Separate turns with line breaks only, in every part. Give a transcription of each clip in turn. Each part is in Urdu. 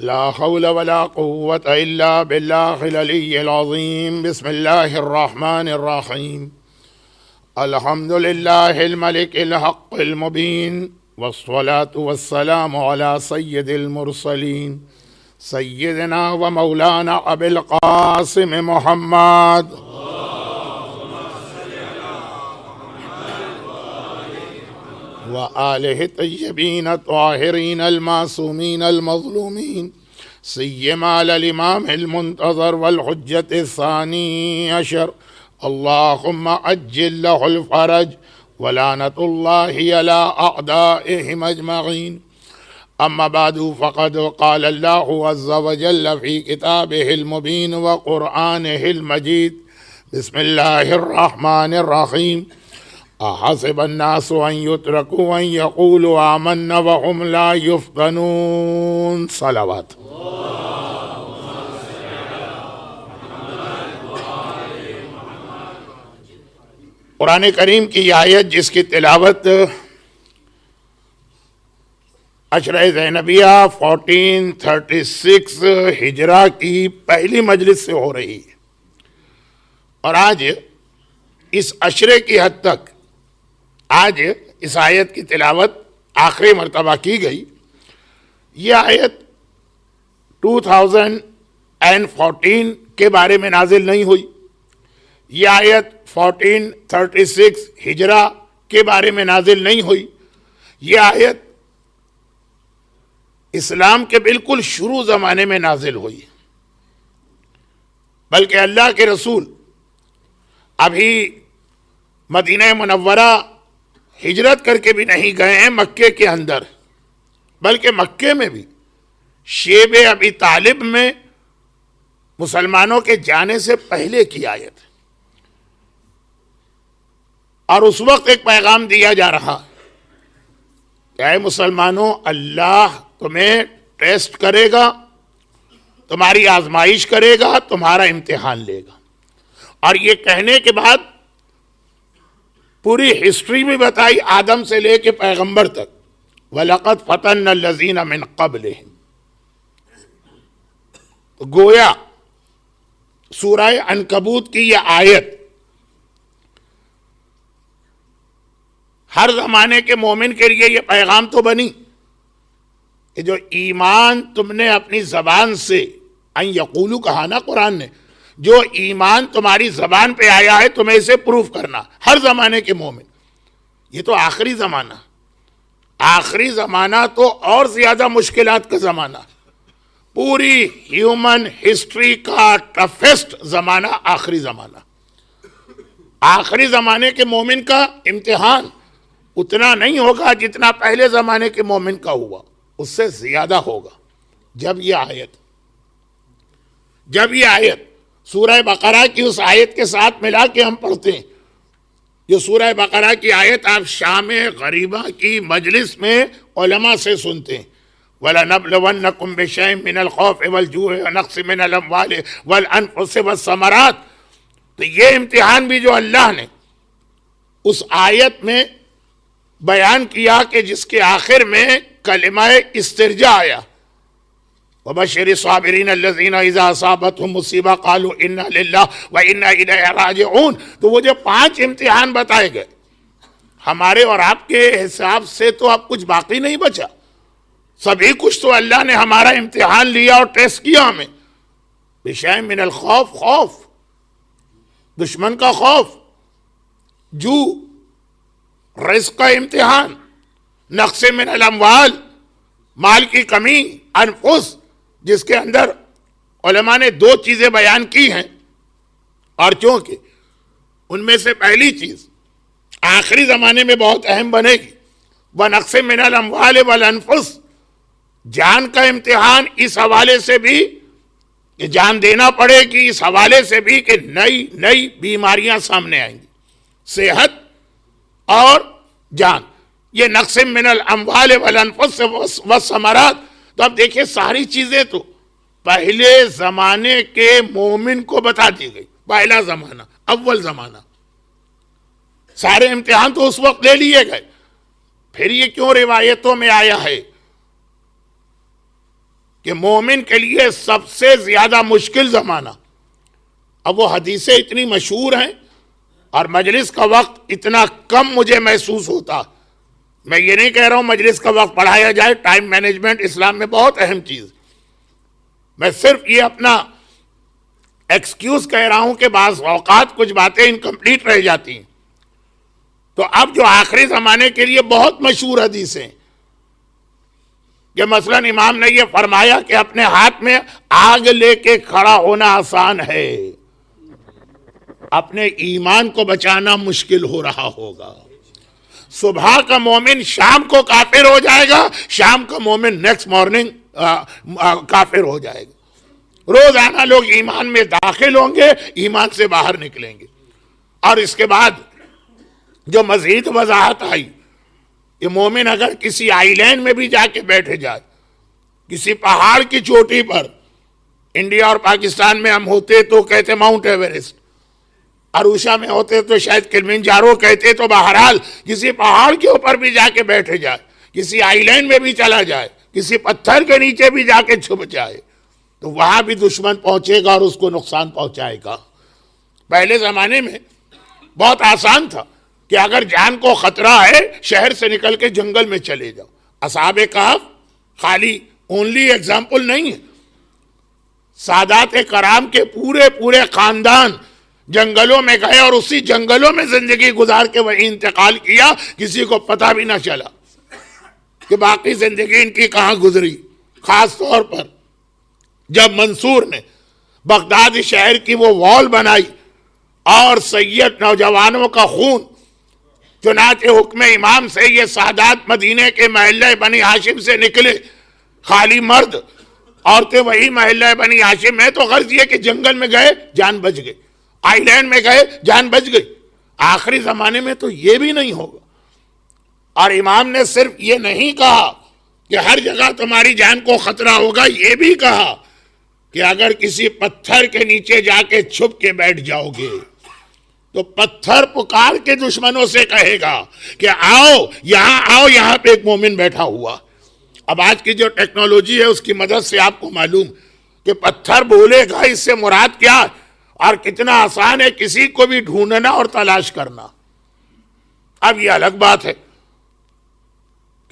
لا حول ولا قوة إلا بالله العلي العظيم. بسم الله الرحمن الرحيم. الحمد لله الملك الحق المبين، والصلاة والسلام على سيد المرسلين سيدنا ومولانا أبي القاسم محمد وآله الطيبين الطاهرين المعصومين المظلومين، سيما على الإمام المنتظر والحجة الثاني عشر، اللهم عجل له الفرج ولعنة الله على أعدائهم أجمعين. أما بعد، فقد قال الله عز وجل في كتابه المبين وقرآنه المجيد: بسم الله الرحمن الرحيم. أحسب الناس أن يتركوا أن يقولوا آمنا وهم لا يفتنون. صلوات. قرآن کریم کی یہ آیت جس کی تلاوت عشرہ زینبیہ 1436 ہجرہ کی پہلی مجلس سے ہو رہی ہے، اور آج اس عشرے کی حد تک آج اس آیت کی تلاوت آخری مرتبہ کی گئی۔ یہ آیت 2014 کے بارے میں نازل نہیں ہوئی، یہ آیت 1436 ہجرہ کے بارے میں نازل نہیں ہوئی، یہ آیت اسلام کے بالکل شروع زمانے میں نازل ہوئی، بلکہ اللہ کے رسول ابھی مدینہ منورہ ہجرت کر کے بھی نہیں گئے ہیں مکے کے اندر، بلکہ مکے میں بھی شیب ابی طالب میں مسلمانوں کے جانے سے پہلے کی آیت، اور اس وقت ایک پیغام دیا جا رہا کہ اے مسلمانوں، اللہ تمہیں ٹیسٹ کرے گا، تمہاری آزمائش کرے گا، تمہارا امتحان لے گا۔ اور یہ کہنے کے بعد پوری ہسٹری بھی بتائی، آدم سے لے کے پیغمبر تک، وَلَقَدْ فَتَنَّ الَّذِينَ مِن قَبْلِهِمْ۔ تو گویا سورہ عنکبوت کی یہ آیت ہر زمانے کے مومن کے لیے یہ پیغام تو بنی کہ جو ایمان تم نے اپنی زبان سے ان یقولو کہا نا قرآن نے، جو ایمان تمہاری زبان پہ آیا ہے تمہیں اسے پروف کرنا، ہر زمانے کے مومن۔ یہ تو آخری زمانہ، آخری زمانہ تو اور زیادہ مشکلات کا زمانہ، پوری ہیومن ہسٹری کا ٹفسٹ زمانہ آخری زمانہ۔ آخری زمانے کے مومن کا امتحان اتنا نہیں ہوگا جتنا پہلے زمانے کے مومن کا ہوا، اس سے زیادہ ہوگا۔ جب یہ آیت سورہ بقرہ کی اس آیت کے ساتھ ملا کے ہم پڑھتے ہیں، جو سورہ بقرہ کی آیت آپ شام غریبہ کی مجلس میں علماء سے سنتے ہیں، وَلَنَبْلُوَنَّكُمْ بِشَيْءٍ مِّنَ الْخَوْفِ وَالْجُوعِ وَنَقْصٍ مِّنَ الْأَمْوَالِ وَالْأَنفُسِ وَالثَّمَرَاتِ۔ تو یہ امتحان بھی جو اللہ نے اس آیت میں بیان کیا کہ جس کے آخر میں کلمہ استرجاع آیا، وَبَشِّرِ الصَّابِرِينَ الَّذِينَ إِذَا أَصَابَتْهُم مُّصِیبَۃٌ قَالُوا إِنَّا لِلَّهِ وَإِنَّا إِلَیہِ رَاجِعُونَ۔ تو وہ جو 5 امتحان بتائے گئے، ہمارے اور آپ کے حساب سے تو اب کچھ باقی نہیں بچا، سبھی کچھ تو اللہ نے ہمارا امتحان لیا اور ٹیسٹ کیا ہمیں۔ بِشَیْءٍ مِّنَ الْخَوْفِ، خوف، دشمن کا خوف، جو رزق کا امتحان، نقص من الاموال، مال کی کمی، انفس، جس کے اندر علماء نے 2 چیزیں بیان کی ہیں، اور چونکہ ان میں سے پہلی چیز آخری زمانے میں بہت اہم بنے گی، وَنَقْصٍ مِّنَ الْأَمْوَالِ وَالْأَنفُسِ، جان کا امتحان اس حوالے سے بھی کہ جان دینا پڑے گی، اس حوالے سے بھی کہ نئی بیماریاں سامنے آئیں گی، صحت اور جان، یہ نقص من الاموال والانفس والثمرات۔ تو اب دیکھیں ساری چیزیں تو پہلے زمانے کے مومن کو بتا دی گئی، پہلا زمانہ، اول زمانہ، سارے امتحان تو اس وقت لے لیے گئے۔ پھر یہ کیوں روایتوں میں آیا ہے کہ مومن کے لیے سب سے زیادہ مشکل زمانہ، اب وہ حدیثیں اتنی مشہور ہیں اور مجلس کا وقت اتنا کم مجھے محسوس ہوتا. میں یہ نہیں کہہ رہا ہوں مجلس کا وقت بڑھایا جائے، ٹائم مینجمنٹ اسلام میں بہت اہم چیز. میں صرف یہ اپنا ایکسکیوز کہہ رہا ہوں کہ بعض اوقات کچھ باتیں انکمپلیٹ رہ جاتی ہیں. تو اب جو آخری زمانے کے لیے بہت مشہور حدیثیں کہ مثلا امام نے یہ فرمایا کہ اپنے ہاتھ میں آگ لے کے کھڑا ہونا آسان ہے، اپنے ایمان کو بچانا مشکل ہو رہا ہوگا. صبح کا مومن شام کو کافر ہو جائے گا، شام کا مومن نیکسٹ مارننگ کافر ہو جائے گا. روزانہ لوگ ایمان میں داخل ہوں گے، ایمان سے باہر نکلیں گے. اور اس کے بعد جو مزید وضاحت آئی کہ مومن اگر کسی آئی لینڈ میں بھی جا کے بیٹھے جائے، کسی پہاڑ کی چوٹی پر، انڈیا اور پاکستان میں ہم ہوتے تو کہتے ماؤنٹ ایوریسٹ، اروشا میں ہوتے تو شاید کلمنجارو کہتے، تو بہرحال کسی پہاڑ کے اوپر بھی جا کے بیٹھے جائے، کسی آئی لینڈ میں بھی چلا جائے، کسی پتھر کے نیچے بھی جا کے چھپ جائے، تو وہاں بھی دشمن پہنچے گا اور اس کو نقصان پہنچائے گا. پہلے زمانے میں بہت آسان تھا کہ اگر جان کو خطرہ ہے شہر سے نکل کے جنگل میں چلے جاؤ. اصحاب کہف خالی اونلی ایگزامپل نہیں ہے، سادات کرام کے پورے خاندان جنگلوں میں گئے اور اسی جنگلوں میں زندگی گزار کے وہی انتقال کیا، کسی کو پتہ بھی نہ چلا کہ باقی زندگی ان کی کہاں گزری. خاص طور پر جب منصور نے بغداد شہر کی وہ وال بنائی اور سید نوجوانوں کا خون، چنانچہ حکم امام سے یہ سادات مدینے کے محلہ بنی ہاشم سے نکلے، خالی مرد، عورتیں وہی محلہ بنی ہاشم ہے. تو غرض یہ کہ جنگل میں گئے جان بچ گئی، آئی لینڈ میں گئے جان بچ گئی. آخری زمانے میں تو یہ بھی نہیں ہوگا. اور امام نے صرف یہ نہیں کہا کہ ہر جگہ تمہاری جان کو خطرہ ہوگا، یہ بھی کہا کہ اگر کسی پتھر کے نیچے جا کے چھپ کے بیٹھ جاؤ گے تو پتھر پکار کے دشمنوں سے کہے گا کہ آؤ، یہاں پہ ایک مومن بیٹھا ہوا. اب آج کی جو ٹیکنالوجی ہے اس کی مدد سے آپ کو معلوم کہ پتھر بولے گا اس سے مراد کیا اور کتنا آسان ہے کسی کو بھی ڈھونڈنا اور تلاش کرنا. اب یہ الگ بات ہے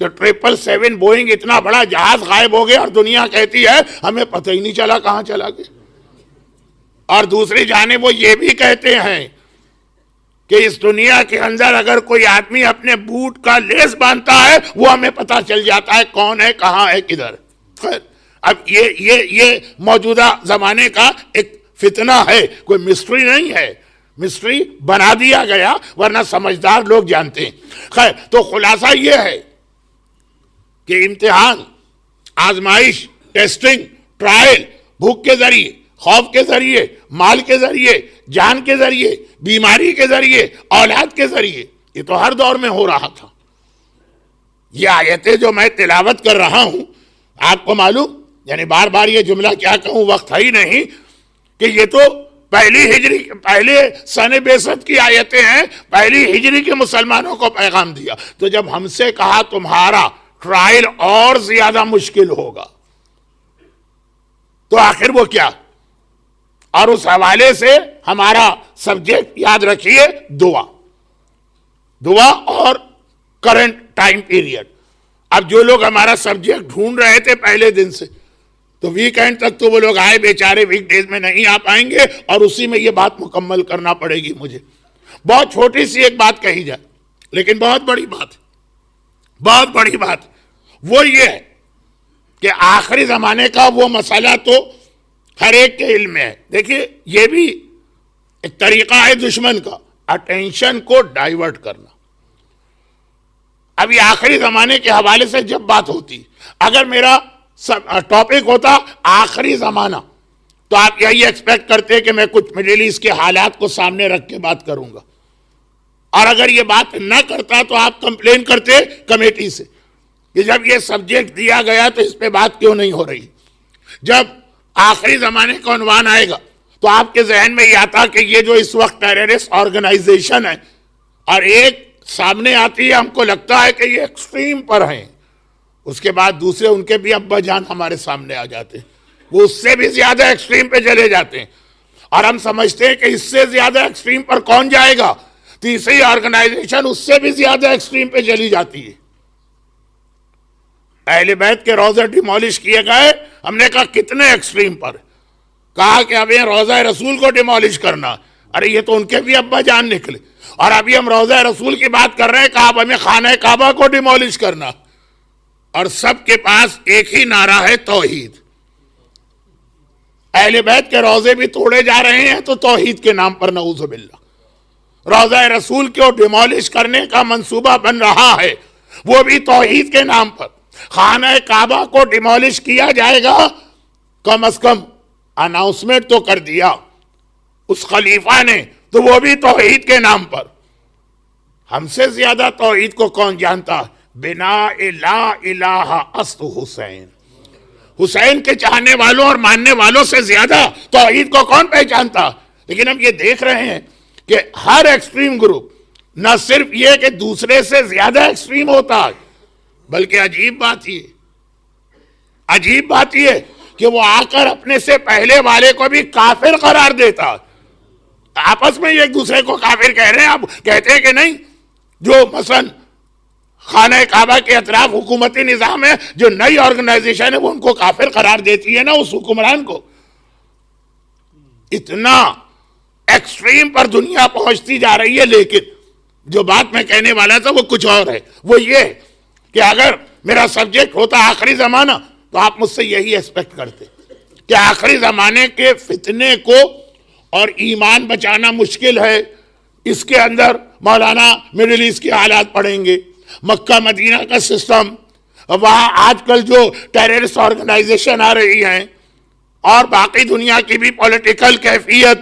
کہ 777 بوئنگ اتنا بڑا جہاز غائب ہو گیا اور دنیا کہتی ہے ہمیں پتہ ہی نہیں چلا کہاں چلا گیا. اور دوسری جانب وہ یہ بھی کہتے ہیں کہ اس دنیا کے اندر اگر کوئی آدمی اپنے بوٹ کا لیس باندھتا ہے وہ ہمیں پتہ چل جاتا ہے کون ہے، کہاں ہے، کدھر. خیر اب یہ موجودہ زمانے کا ایک فتنہ ہے، کوئی مسٹری نہیں ہے، مسٹری بنا دیا گیا ورنہ سمجھدار لوگ جانتے ہیں. خیر تو خلاصہ یہ ہے کہ امتحان، آزمائش، ٹیسٹنگ، ٹرائل، بھوک کے ذریعے، خوف کے ذریعے، مال کے ذریعے، جان کے ذریعے، بیماری کے ذریعے، اولاد کے ذریعے، یہ تو ہر دور میں ہو رہا تھا. یہ آیتیں جو میں تلاوت کر رہا ہوں آپ کو معلوم، یعنی بار بار یہ جملہ کیا کہوں، وقت ہے ہی نہیں، کہ یہ تو پہلے سن بعثت کی آیتیں ہیں، پہلی ہجری کے مسلمانوں کو پیغام دیا. تو جب ہم سے کہا تمہارا ٹرائل اور زیادہ مشکل ہوگا تو آخر وہ کیا. اور اس حوالے سے ہمارا سبجیکٹ یاد رکھیے، دعا اور کرنٹ ٹائم پیریڈ. اب جو لوگ ہمارا سبجیکٹ ڈھونڈ رہے تھے پہلے دن سے، تو ویکینڈ تک تو وہ لوگ آئے بیچارے، ویک ڈیز میں نہیں آ پائیں گے اور اسی میں یہ بات مکمل کرنا پڑے گی مجھے. بہت چھوٹی سی ایک بات کہی جائے لیکن بہت بڑی بات وہ یہ ہے کہ آخری زمانے کا وہ مسئلہ تو ہر ایک کے علم میں ہے. دیکھیے یہ بھی ایک طریقہ ہے دشمن کا، اٹینشن کو ڈائیورٹ کرنا. اب یہ آخری زمانے کے حوالے سے جب بات ہوتی، اگر میرا ٹاپک ہوتا آخری زمانہ تو آپ یہی ایکسپیکٹ کرتے کہ میں کچھ مڈل ایسٹ کے حالات کو سامنے رکھ کے بات کروں گا، اور اگر یہ بات نہ کرتا تو آپ کمپلین کرتے کمیٹی سے کہ جب یہ سبجیکٹ دیا گیا تو اس پہ بات کیوں نہیں ہو رہی. جب آخری زمانے کا عنوان آئے گا تو آپ کے ذہن میں یہ آتا کہ یہ جو اس وقت ٹیررسٹ آرگنائزیشن ہے اور ایک سامنے آتی ہے، ہم کو لگتا ہے کہ یہ ایکسٹریم پر ہیں اس کے بعد دوسرے ان کے بھی ابا جان ہمارے سامنے آ جاتے ہیں، وہ اس سے بھی زیادہ ایکسٹریم پہ چلے جاتے ہیں، اور ہم سمجھتے ہیں کہ اس سے زیادہ ایکسٹریم پر کون جائے گا؟ تیسری آرگنائزیشن اس سے بھی زیادہ ایکسٹریم پہ چلی جاتی ہے۔ اہل بیت کے روزے ڈیمولش کیے گئے، ہم نے کہا کتنے ایکسٹریم پر؟ کہا کہ اب یہ روزہ رسول کو ڈیمولش کرنا، ارے یہ تو ان کے بھی ابا جان نکلے، اور ابھی ہم روزہ رسول کی بات کر رہے ہیں، کہا اب ہمیں خانہ کعبہ کو ڈیمولش کرنا، اور سب کے پاس ایک ہی نعرہ ہے، توحید۔ اہل بیت کے روزے بھی توڑے جا رہے ہیں تو توحید کے نام پر، نعوذ باللہ۔ روزہ رسول کو ڈیمولش کرنے کا منصوبہ بن رہا ہے، وہ بھی توحید کے نام پر۔ خانہ کعبہ کو ڈیمولش کیا جائے گا، کم از کم اناؤنسمنٹ تو کر دیا اس خلیفہ نے، تو وہ بھی توحید کے نام پر۔ ہم سے زیادہ توحید کو کون جانتا؟ بنا لا الہ است حسین، حسین کے چاہنے والوں اور ماننے والوں سے زیادہ توحید کو کون پہچانتا؟ لیکن ہم یہ دیکھ رہے ہیں کہ ہر ایکسٹریم گروپ نہ صرف یہ کہ دوسرے سے زیادہ ایکسٹریم ہوتا ہے، بلکہ عجیب بات یہ کہ وہ آ کر اپنے سے پہلے والے کو بھی کافر قرار دیتا۔ آپس میں ایک دوسرے کو کافر کہہ رہے ہیں، اب کہتے ہیں کہ نہیں، جو مثلا خانہ کعبہ کے اطراف حکومتی نظام ہے، جو نئی آرگنائزیشن ہے، وہ ان کو کافر قرار دیتی ہے نا، اس حکمران کو۔ اتنا ایکسٹریم پر دنیا پہنچتی جا رہی ہے، لیکن جو بات میں کہنے والا تھا وہ کچھ اور ہے، وہ یہ کہ اگر میرا سبجیکٹ ہوتا آخری زمانہ تو آپ مجھ سے یہی ایکسپیکٹ کرتے کہ آخری زمانے کے فتنے کو اور ایمان بچانا مشکل ہے، اس کے اندر مولانا مڈل ایسٹ کے حالات پڑھیں گے، مکہ مدینہ کا سسٹم، وہاں آج کل جو ٹیررسٹ آرگنائزیشن آ رہی ہیں، اور باقی دنیا کی بھی پولیٹیکل کیفیت،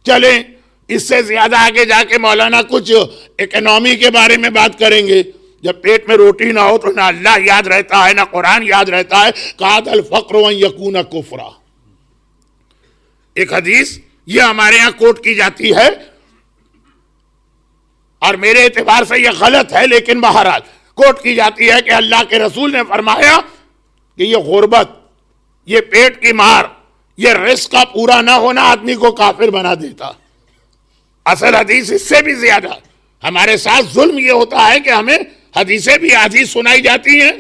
چلیں اس سے زیادہ آگے جا کے مولانا کچھ اکنامی کے بارے میں بات کریں گے۔ جب پیٹ میں روٹی نہ ہو تو نہ اللہ یاد رہتا ہے، نہ قرآن یاد رہتا ہے۔ کاد الفقر ان یکون کفرا، ایک حدیث یہ ہمارے ہاں کوٹ کی جاتی ہے، اور میرے اعتبار سے یہ غلط ہے، لیکن بہرحال کوٹ کی جاتی ہے کہ اللہ کے رسول نے فرمایا کہ یہ غربت، یہ پیٹ کی مار، یہ رزق کا پورا نہ ہونا آدمی کو کافر بنا دیتا۔ اصل حدیث اس سے بھی زیادہ، ہمارے ساتھ ظلم یہ ہوتا ہے کہ ہمیں حدیثیں بھی آدھی سنائی جاتی ہیں،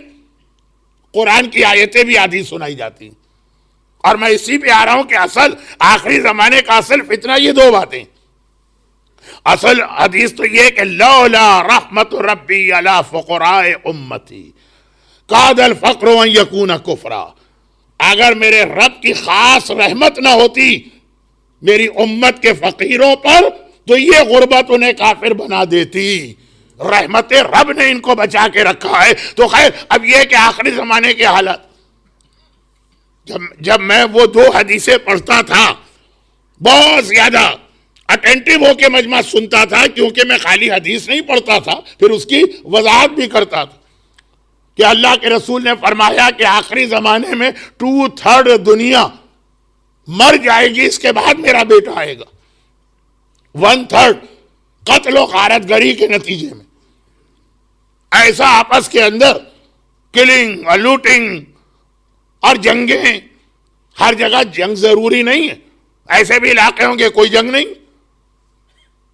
قرآن کی آیتیں بھی آدھی سنائی جاتی ہیں، اور میں اسی پہ آ رہا ہوں کہ اصل آخری زمانے کا اصل فتنہ یہ دو باتیں۔ اصل حدیث تو یہ کہ لولا رحمت ربی علی فقراء امتی کاد الفقر ان یکون کفرا، اگر میرے رب کی خاص رحمت نہ ہوتی میری امت کے فقیروں پر تو یہ غربت انہیں کافر بنا دیتی۔ رحمت رب نے ان کو بچا کے رکھا ہے۔ تو خیر، اب یہ کہ آخری زمانے کے حالات، جب میں وہ دو حدیثیں پڑھتا تھا بہت زیادہ اٹینٹیو ہو کے مجمع سنتا تھا، کیونکہ میں خالی حدیث نہیں پڑھتا تھا، پھر اس کی وضاحت بھی کرتا تھا کہ اللہ کے رسول نے فرمایا کہ آخری زمانے میں 2/3 دنیا مر جائے گی، اس کے بعد میرا بیٹا آئے گا۔ 1/3 قتل و غارت گری کے نتیجے میں، ایسا آپس کے اندر کلنگ اور لوٹنگ اور جنگیں، ہر جگہ جنگ ضروری نہیں ہے، ایسے بھی علاقے ہوں گے کوئی جنگ نہیں،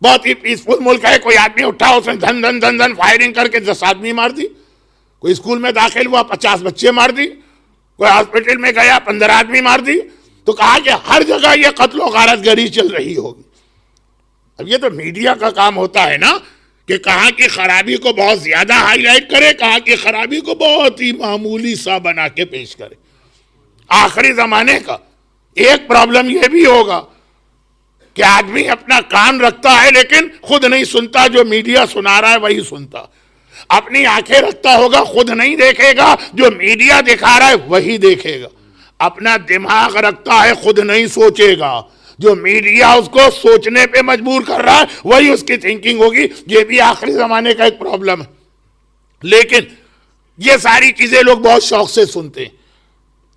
بہت ہی پیسفل ملک ہے، کوئی آدمی اٹھا اس نے دھن دھن دھن دھن فائرنگ کر کے 10 آدمی مار دی، کوئی اسکول میں داخل ہوا 50 بچے مار دی، کوئی ہاسپٹل میں گیا 15 آدمی مار دی۔ تو کہا کہ ہر جگہ یہ قتل و غارت گری چل رہی ہوگی۔ اب یہ تو میڈیا کا کام ہوتا ہے نا کہ کہاں کی خرابی کو بہت زیادہ ہائی لائٹ کرے، کہاں کی خرابی کو بہت ہی معمولی سا بنا کے پیش کرے۔ آخری زمانے کا ایک پرابلم یہ بھی ہوگا کہ آدمی اپنا کان رکھتا ہے لیکن خود نہیں سنتا، جو میڈیا سنا رہا ہے وہی سنتا، اپنی آنکھیں رکھتا ہوگا خود نہیں دیکھے گا، جو میڈیا دکھا رہا ہے وہی دیکھے گا، اپنا دماغ رکھتا ہے خود نہیں سوچے گا، جو میڈیا اس کو سوچنے پہ مجبور کر رہا ہے وہی اس کی تھنکنگ ہوگی۔ یہ بھی آخری زمانے کا ایک پرابلم ہے، لیکن یہ ساری چیزیں لوگ بہت شوق سے سنتے ہیں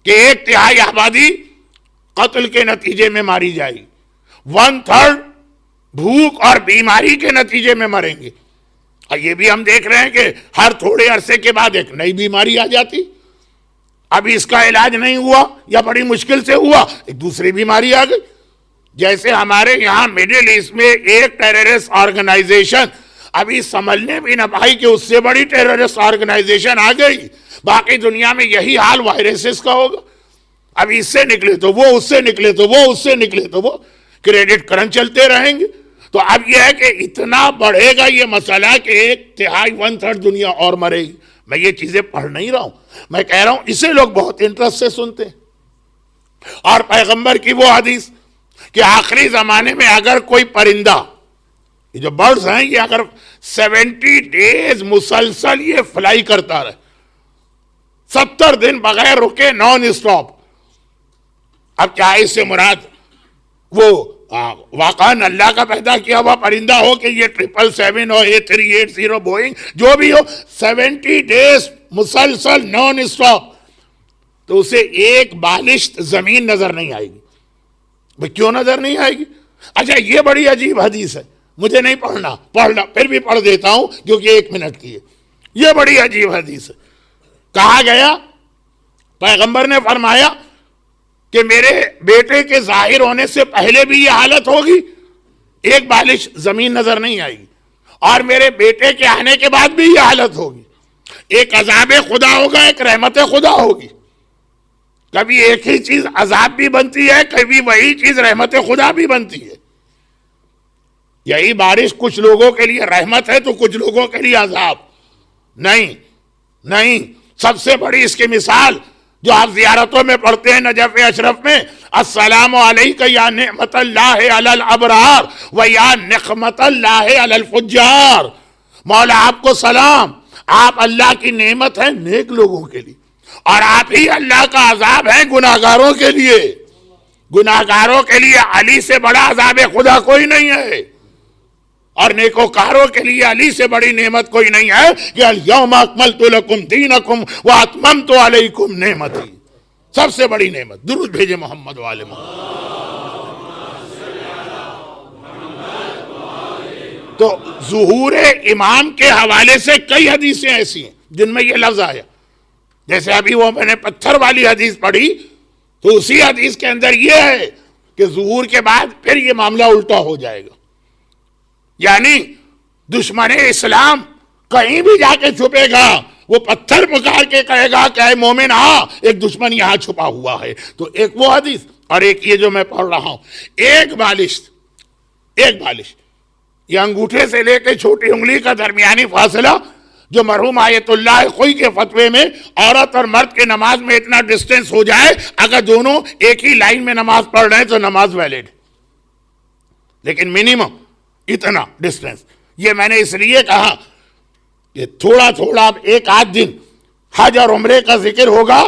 کہ 1/3 آبادی قتل کے نتیجے میں ماری جائے گی، 1/3 بھوک اور بیماری کے نتیجے میں مریں گے، اور یہ بھی ہم دیکھ رہے ہیں کہ ہر تھوڑے عرصے کے بعد ایک نئی بیماری آ جاتی. ابھی اس کا علاج نہیں ہوا یا بڑی مشکل سے ہوا, ایک دوسری بیماری آ گئی. جیسے ہمارے یہاں مڈل ایسٹ میں ایک ٹیررسٹ آرگنائزیشن ابھی سمجھنے بھی نہ پائی کہ اس سے بڑی ٹیررسٹ آرگنائزیشن آ گئی. باقی دنیا میں یہی حال وائرسز کا ہوگا. ابھی اس سے نکلے تو وہ, اس سے نکلے تو وہ, اس سے نکلے تو وہ, کریڈٹ کرن چلتے رہیں گے. تو اب یہ ہے کہ اتنا بڑھے گا یہ مسئلہ کہ 1/3 دنیا اور مرے گی. میں یہ چیزیں پڑھ نہیں رہا ہوں, میں کہہ رہا ہوں اسے لوگ بہت انٹرسٹ سے سنتے ہیں. اور پیغمبر کی وہ حدیث کہ آخری زمانے میں اگر کوئی پرندہ, یہ جو برڈز ہیں, یہ اگر 70 days مسلسل یہ فلائی کرتا رہے, 70 دن بغیر رکے, نان اسٹاپ. اب کیا اس سے مراد وہ واقعاً اللہ کا پیدا کیا ہوا پرندہ ہو کہ یہ 777 ہو, A380 بوئنگ جو بھی ہو, 70 days مسلسل نان اسٹاپ, تو اسے ایک بالشت زمین نظر نہیں آئے گی. بھئی کیوں نظر نہیں آئے گی؟ اچھا یہ بڑی عجیب حدیث ہے, مجھے نہیں پڑھنا پھر بھی پڑھ دیتا ہوں کیونکہ 1 منٹ کی ہے. یہ بڑی عجیب حدیث ہے. کہا گیا, پیغمبر نے فرمایا کہ میرے بیٹے کے ظاہر ہونے سے پہلے بھی یہ حالت ہوگی, ایک بالش زمین نظر نہیں آئے گی, اور میرے بیٹے کے آنے کے بعد بھی یہ حالت ہوگی. ایک عذاب خدا ہوگا, ایک رحمت خدا ہوگی. کبھی ایک ہی چیز عذاب بھی بنتی ہے, کبھی وہی چیز رحمت خدا بھی بنتی ہے. یہی بارش کچھ لوگوں کے لیے رحمت ہے تو کچھ لوگوں کے لیے عذاب. نہیں, سب سے بڑی اس کی مثال جو آپ زیارتوں میں پڑھتے ہیں نجف اشرف میں, السلام علیک یا نعمت اللہ علی الابرار و یا نقمت اللہ علی الفجار. مولا آپ کو سلام, آپ اللہ کی نعمت ہیں نیک لوگوں کے لیے, اور آپ ہی اللہ کا عذاب ہے گناہگاروں کے لیے. گناہگاروں کے لیے علی سے بڑا عذاب خدا کوئی نہیں ہے, اور نیکوکاروں کے لیے علی سے بڑی نعمت کوئی نہیں ہے کہ الیوم اکملت لکم دینکم واتممت علیکم نعمتی. سب سے بڑی نعمت. درود بھیجے محمد والے محمد. تو ظہور امام کے حوالے سے کئی حدیثیں ایسی ہیں جن میں یہ لفظ آیا. جیسے ابھی وہ میں نے پتھر والی حدیث پڑھی, تو اسی حدیث کے اندر یہ ہے کہ ظہور کے بعد پھر یہ معاملہ الٹا ہو جائے گا. یعنی دشمن اسلام کہیں بھی جا کے چھپے گا, وہ پتھر پکار کے کہے گا کہ اے مومن آ, ایک دشمن یہاں چھپا ہوا ہے. تو ایک وہ حدیث, اور ایک یہ جو میں پڑھ رہا ہوں, ایک بالش, یہ انگوٹھے سے لے کے چھوٹی انگلی کا درمیانی فاصلہ جو مرحوم آیت اللہ خوئی کے فتوے میں عورت اور مرد کے نماز میں اتنا ڈسٹینس ہو جائے, اگر دونوں ایک ہی لائن میں نماز پڑھ رہے ہیں تو نماز ویلڈ, لیکن منیمم اتنا ڈسٹینس. یہ میں نے اس لیے کہا کہ تھوڑا اب 1-8 دن حج اور عمرے کا ذکر ہوگا,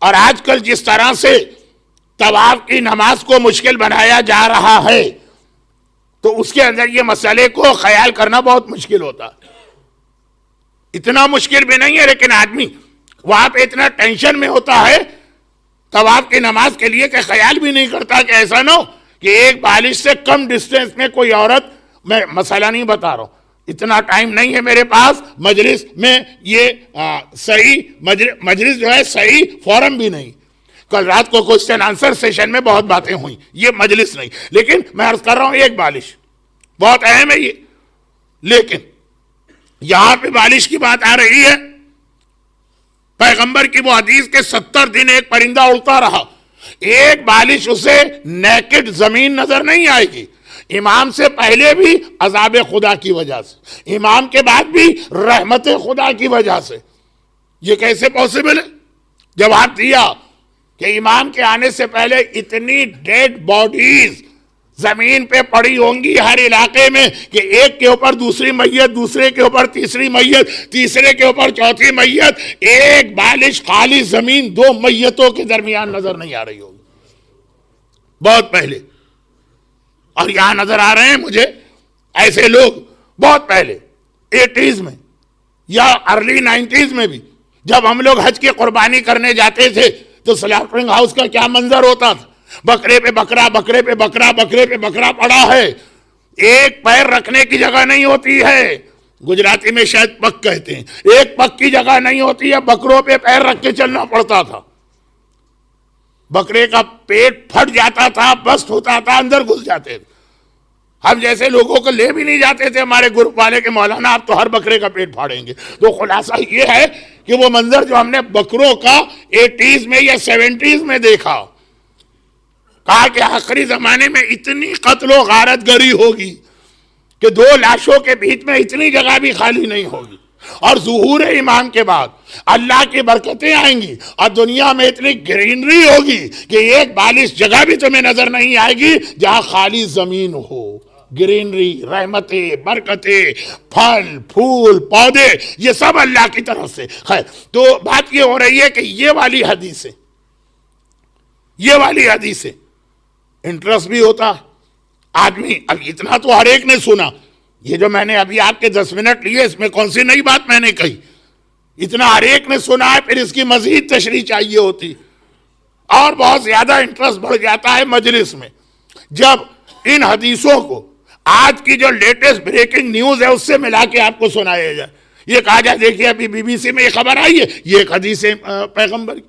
اور آج کل جس طرح سے طواف کی نماز کو مشکل بنایا جا رہا ہے, تو اس کے اندر یہ مسئلے کو خیال کرنا بہت مشکل ہوتا ہے. اتنا مشکل بھی نہیں ہے, لیکن آدمی وہاں پہ اتنا ٹینشن میں ہوتا ہے طواف کی نماز کے لیے کہ خیال بھی نہیں کرتا کہ ایسا نہ ہو کہ ایک بالش سے کم ڈسٹینس میں کوئی عورت, میں مسئلہ نہیں بتا رہا ہوں, اتنا ٹائم نہیں ہے میرے پاس, مجلس میں یہ صحیح مجلس جو ہے صحیح فورم بھی نہیں. کل رات کو کوسچن آنسر سیشن میں بہت باتیں ہوئیں, یہ مجلس نہیں, لیکن میں عرض کر رہا ہوں ایک بالش بہت اہم ہے یہ. لیکن یہاں پہ بالش کی بات آ رہی ہے, پیغمبر کی وہ حدیث کے 70 دن ایک پرندہ اڑتا رہا, ایک بالش اسے نیکڈ زمین نظر نہیں آئے گی. امام سے پہلے بھی عذاب خدا کی وجہ سے, امام کے بعد بھی رحمت خدا کی وجہ سے. یہ کیسے پاسبل ہے؟ جواب دیا کہ امام کے آنے سے پہلے اتنی ڈیڈ باڈیز زمین پہ پڑی ہوں گی ہر علاقے میں کہ ایک کے اوپر دوسری میت, دوسرے کے اوپر تیسری میت, تیسرے کے اوپر چوتھی میت, ایک بالش خالی زمین 2 میتوں کے درمیان نظر نہیں آ رہی ہوگی بہت پہلے. اور یہاں نظر آ رہے ہیں مجھے ایسے لوگ بہت پہلے 80s میں یا ارلی 90s میں بھی, جب ہم لوگ حج کی قربانی کرنے جاتے تھے تو سلاٹرنگ ہاؤس کا کیا منظر ہوتا تھا, بکرے پہ بکرا, بکرے پہ بکرا, بکرے پہ بکرا پڑا ہے, ایک پیر رکھنے کی جگہ نہیں ہوتی ہے, گجراتی میں شاید پگ کہتے ہیں. ایک پگ کی جگہ نہیں ہوتی ہے, بکروں پہ پیر رکھ کے چلنا پڑتا تھا. بکرے کا پیٹ پھٹ جاتا تھا, بست ہوتا تھا, اندر گھس جاتے تھے. ہم جیسے لوگوں کو لے بھی نہیں جاتے تھے ہمارے گروپ والے کے مولانا آپ تو ہر بکرے کا پیٹ پھاڑیں گے. تو خلاصہ یہ ہے کہ وہ منظر جو ہم نے بکروں کا 80s میں یا 70s میں دیکھا, کہا کہ آخری زمانے میں اتنی قتل و غارت گری ہوگی کہ دو لاشوں کے بیچ میں اتنی جگہ بھی خالی نہیں ہوگی, اور ظہور امام کے بعد اللہ کی برکتیں آئیں گی, اور دنیا میں اتنی گرینری ہوگی کہ ایک بالش جگہ بھی تمہیں نظر نہیں آئے گی جہاں خالی زمین ہو. گرینری, رحمتیں, برکتیں, پھل پھول پودے, یہ سب اللہ کی طرف سے. خیر, تو بات یہ ہو رہی ہے کہ یہ والی حدیث انٹرسٹ بھی ہوتا آدمی. اب اتنا تو ہر ایک نے سنا, یہ جو میں نے ابھی آپ کے 10 منٹ لیے اس میں کون سی نئی بات میں نے کہی, اتنا ہر ایک نے سنا ہے. پھر اس کی مزید تشریح چاہیے ہوتی, اور بہت زیادہ انٹرسٹ بڑھ جاتا ہے مجلس میں جب ان حدیثوں کو آج کی جو لیٹسٹ بریکنگ نیوز ہے اس سے ملا کے آپ کو سنایا جائے. یہ کہا جائے دیکھیے ابھی BBC میں یہ خبر آئی ہے, یہ ایک حدیث پیغمبر کی.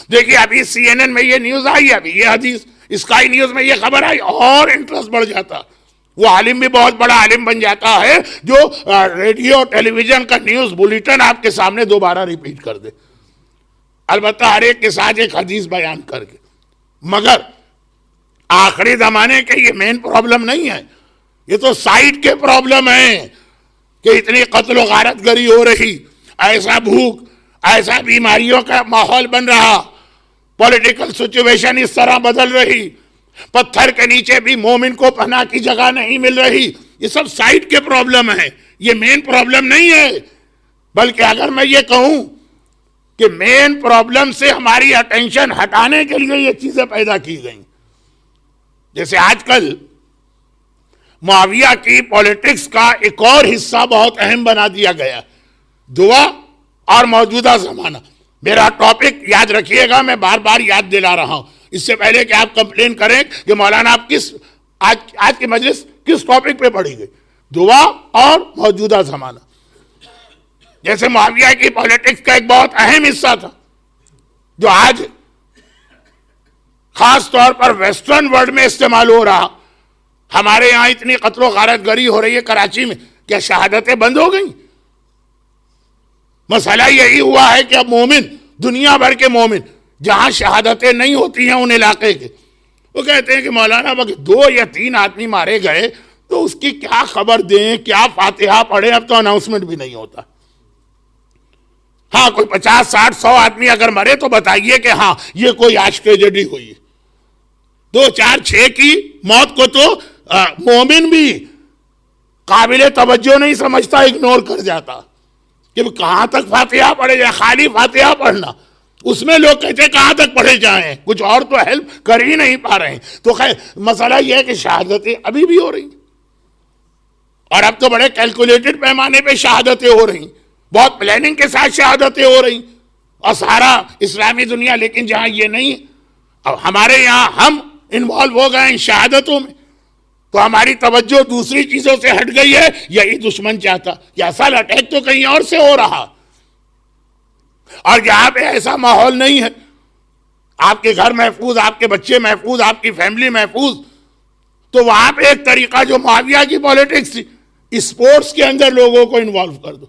دیکھیے ابھی CNN میں یہ نیوز آئی ہے, ابھی یہ حدیث, اسکائی نیوز میں یہ خبر آئی, اور انٹرسٹ بڑھ جاتا. وہ عالم بھی بہت بڑا عالم بن جاتا ہے جو ریڈیو ٹیلی ویژن کا نیوز بلیٹن آپ کے سامنے دوبارہ ریپیٹ کر دے, البتہ ہر ایک کے ساتھ ایک حدیث بیان کر کے. مگر آخری زمانے کے یہ مین پرابلم نہیں ہے, یہ تو سائٹ کے پرابلم ہیں کہ اتنی قتل و غارت گری ہو رہی, ایسا بھوک, ایسا بیماریوں کا ماحول بن رہا, پولیٹیکل سچویشن اس طرح بدل رہی, پتھر کے نیچے بھی مومن کو پناہ کی جگہ نہیں مل رہی. یہ سب سائٹ کے پرابلم ہیں, یہ مین پرابلم نہیں ہے. بلکہ اگر میں یہ کہوں کہ مین پرابلم سے ہماری اٹینشن ہٹانے کے لیے یہ چیزیں پیدا کی گئیں, جیسے آج کل معاویہ کی پولیٹکس کا ایک اور حصہ بہت اہم بنا دیا گیا, دعا اور موجودہ زمانہ. میرا ٹاپک یاد رکھیے گا, میں بار بار یاد دلا رہا ہوں, اس سے پہلے کہ آپ کمپلین کریں کہ مولانا آپ آج کی مجلس کس ٹاپک پہ پڑھی گئی, دعا اور موجودہ زمانہ. جیسے معاویہ کی پولیٹکس کا ایک بہت اہم حصہ تھا جو آج خاص طور پر ویسٹرن ورلڈ میں استعمال ہو رہا. ہمارے یہاں اتنی قتل و غارت گری ہو رہی ہے کراچی میں, کیا شہادتیں بند ہو گئیں؟ مسئلہ یہی ہوا ہے کہ اب مومن, دنیا بھر کے مومن جہاں شہادتیں نہیں ہوتی ہیں ان علاقے کے, وہ کہتے ہیں کہ مولانا اگر 2 یا 3 آدمی مارے گئے تو اس کی کیا خبر دیں, کیا فاتحہ پڑھیں, اب تو اناؤنسمنٹ بھی نہیں ہوتا. ہاں کوئی 50 60 100 آدمی اگر مرے تو بتائیے کہ ہاں یہ کوئی آج ٹریجڈی ہوئی. 2 4 6 کی موت کو تو مومن بھی قابل توجہ نہیں سمجھتا, اگنور کر جاتا کہ کہاں تک فاتحہ پڑھے جائے. خالی فاتحہ پڑھنا, اس میں لوگ کہتے ہیں کہاں تک پڑھے جائیں, کچھ اور تو ہیلپ کر ہی نہیں پا رہے ہیں. تو خیر مسئلہ یہ ہے کہ شہادتیں ابھی بھی ہو رہی, اور اب تو بڑے کیلکولیٹڈ پیمانے پہ شہادتیں ہو رہی, بہت پلاننگ کے ساتھ شہادتیں ہو رہی, اور سارا اسلامی دنیا. لیکن جہاں یہ نہیں, اب ہمارے یہاں ہم انوالو ہو گئے ان شہادتوں میں, تو ہماری توجہ دوسری چیزوں سے ہٹ گئی ہے. یہی دشمن چاہتا کہ اصل اٹیک تو کہیں اور سے ہو رہا, اور جہاں پہ ایسا ماحول نہیں ہے, آپ کے گھر محفوظ, آپ کے بچے محفوظ, آپ کی فیملی محفوظ, تو وہاں پہ ایک طریقہ جو معاویہ کی پولیٹکس تھی, اسپورٹس کے اندر لوگوں کو انوالو کر دو.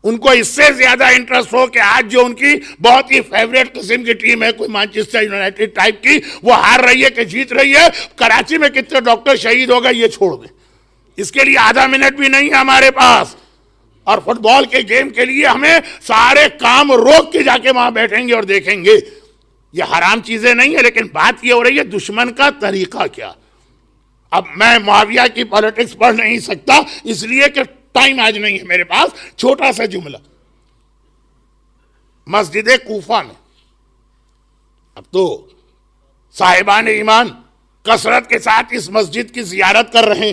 ان کو اس سے زیادہ انٹرسٹ ہو کہ آج جو ان کی بہت ہی فیوریٹ قسم کی ٹیم ہے, کوئی مانچسٹر یونائٹڈ ٹائپ کی, وہ ہار رہی ہے کہ جیت رہی ہے, کراچی میں کتنے ڈاکٹر شہید ہو گئے یہ چھوڑ دیں, اس کے لیے آدھا منٹ بھی نہیں ہے ہمارے پاس. اور فٹ بال کے گیم کے لیے ہمیں سارے کام روک کے جا کے وہاں بیٹھیں گے اور دیکھیں گے. یہ حرام چیزیں نہیں ہیں, لیکن بات یہ ہو رہی ہے دشمن کا طریقہ کیا. اب میں معاویہ کی پولیٹکس پڑھ نہیں سکتا اس لیے کہ ٹائم آج نہیں ہے میرے پاس. چھوٹا سا جملہ, مسجد کوفہ میں اب تو صاحبان ایمان کثرت کے ساتھ اس مسجد کی زیارت کر رہے ہیں,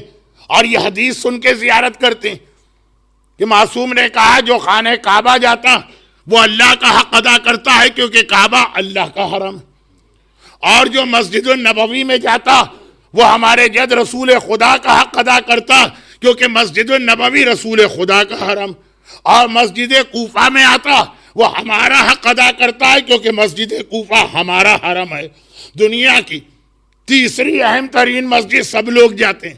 اور یہ حدیث سن کے زیارت کرتے ہیں کہ معصوم نے کہا جو خانہ کعبہ جاتا وہ اللہ کا حق ادا کرتا ہے کیونکہ کعبہ اللہ کا حرم ہے, اور جو مسجد النبوی میں جاتا وہ ہمارے جد رسول خدا کا حق ادا کرتا کیونکہ مسجد النبوی رسول خدا کا حرم، اور مسجد کوفہ میں آتا وہ ہمارا حق ادا کرتا ہے کیونکہ مسجد کوفہ ہمارا حرم ہے۔ دنیا کی تیسری اہم ترین مسجد سب لوگ جاتے ہیں،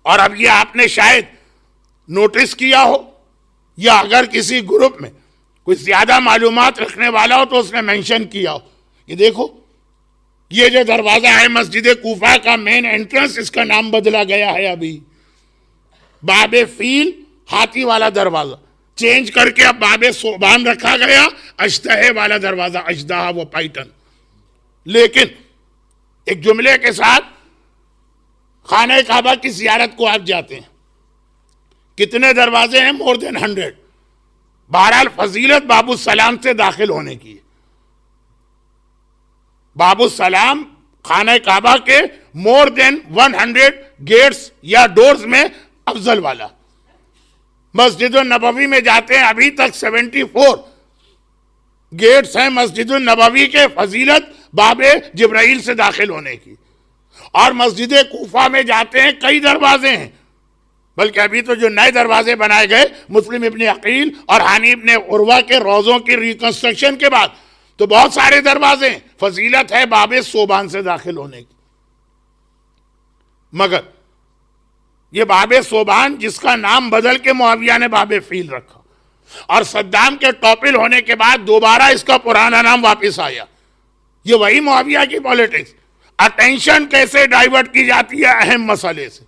اور اب یہ آپ نے شاید نوٹس کیا ہو، یا اگر کسی گروپ میں کوئی زیادہ معلومات رکھنے والا ہو تو اس نے مینشن کیا ہو، یہ دیکھو یہ جو دروازہ ہے مسجد کوفہ کا مین انٹرنس، اس کا نام بدلا گیا ہے ابھی، باب فیل ہاتھی والا دروازہ چینج کر کے اب باب صوبان رکھا گیا، اژدہے والا دروازہ، اژدہا وہ پیٹرن۔ لیکن ایک جملے کے ساتھ خانہ کعبہ کی زیارت کو آپ جاتے ہیں، کتنے دروازے ہیں؟ مور دین 100۔ بہرحال فضیلت باب السلام سے داخل ہونے کی ہے۔ باب السلام خانہ کعبہ کے مور دین 100 گیٹس یا ڈورز میں افضل والا۔ مسجد النبوی میں جاتے ہیں، ابھی تک 74 گیٹس ہیں مسجد النبوی کے، فضیلت باب جبرائیل سے داخل ہونے کی۔ اور مسجد کوفہ میں جاتے ہیں، کئی دروازے ہیں، بلکہ ابھی تو جو نئے دروازے بنائے گئے مسلم ابن عقیل اور حانی ابن عروہ کے روضوں کی ریکنسٹرکشن کے بعد، تو بہت سارے دروازے ہیں، فضیلت ہے باب صوبان سے داخل ہونے کی۔ مگر یہ باب صوبان جس کا نام بدل کے معاویہ نے باب فیل رکھا، اور صدام کے ٹاپل ہونے کے بعد دوبارہ اس کا پرانا نام واپس آیا، یہ وہی معاویہ کی پالیٹکس۔ اٹینشن کیسے ڈائیورٹ کی جاتی ہے اہم مسئلے سے،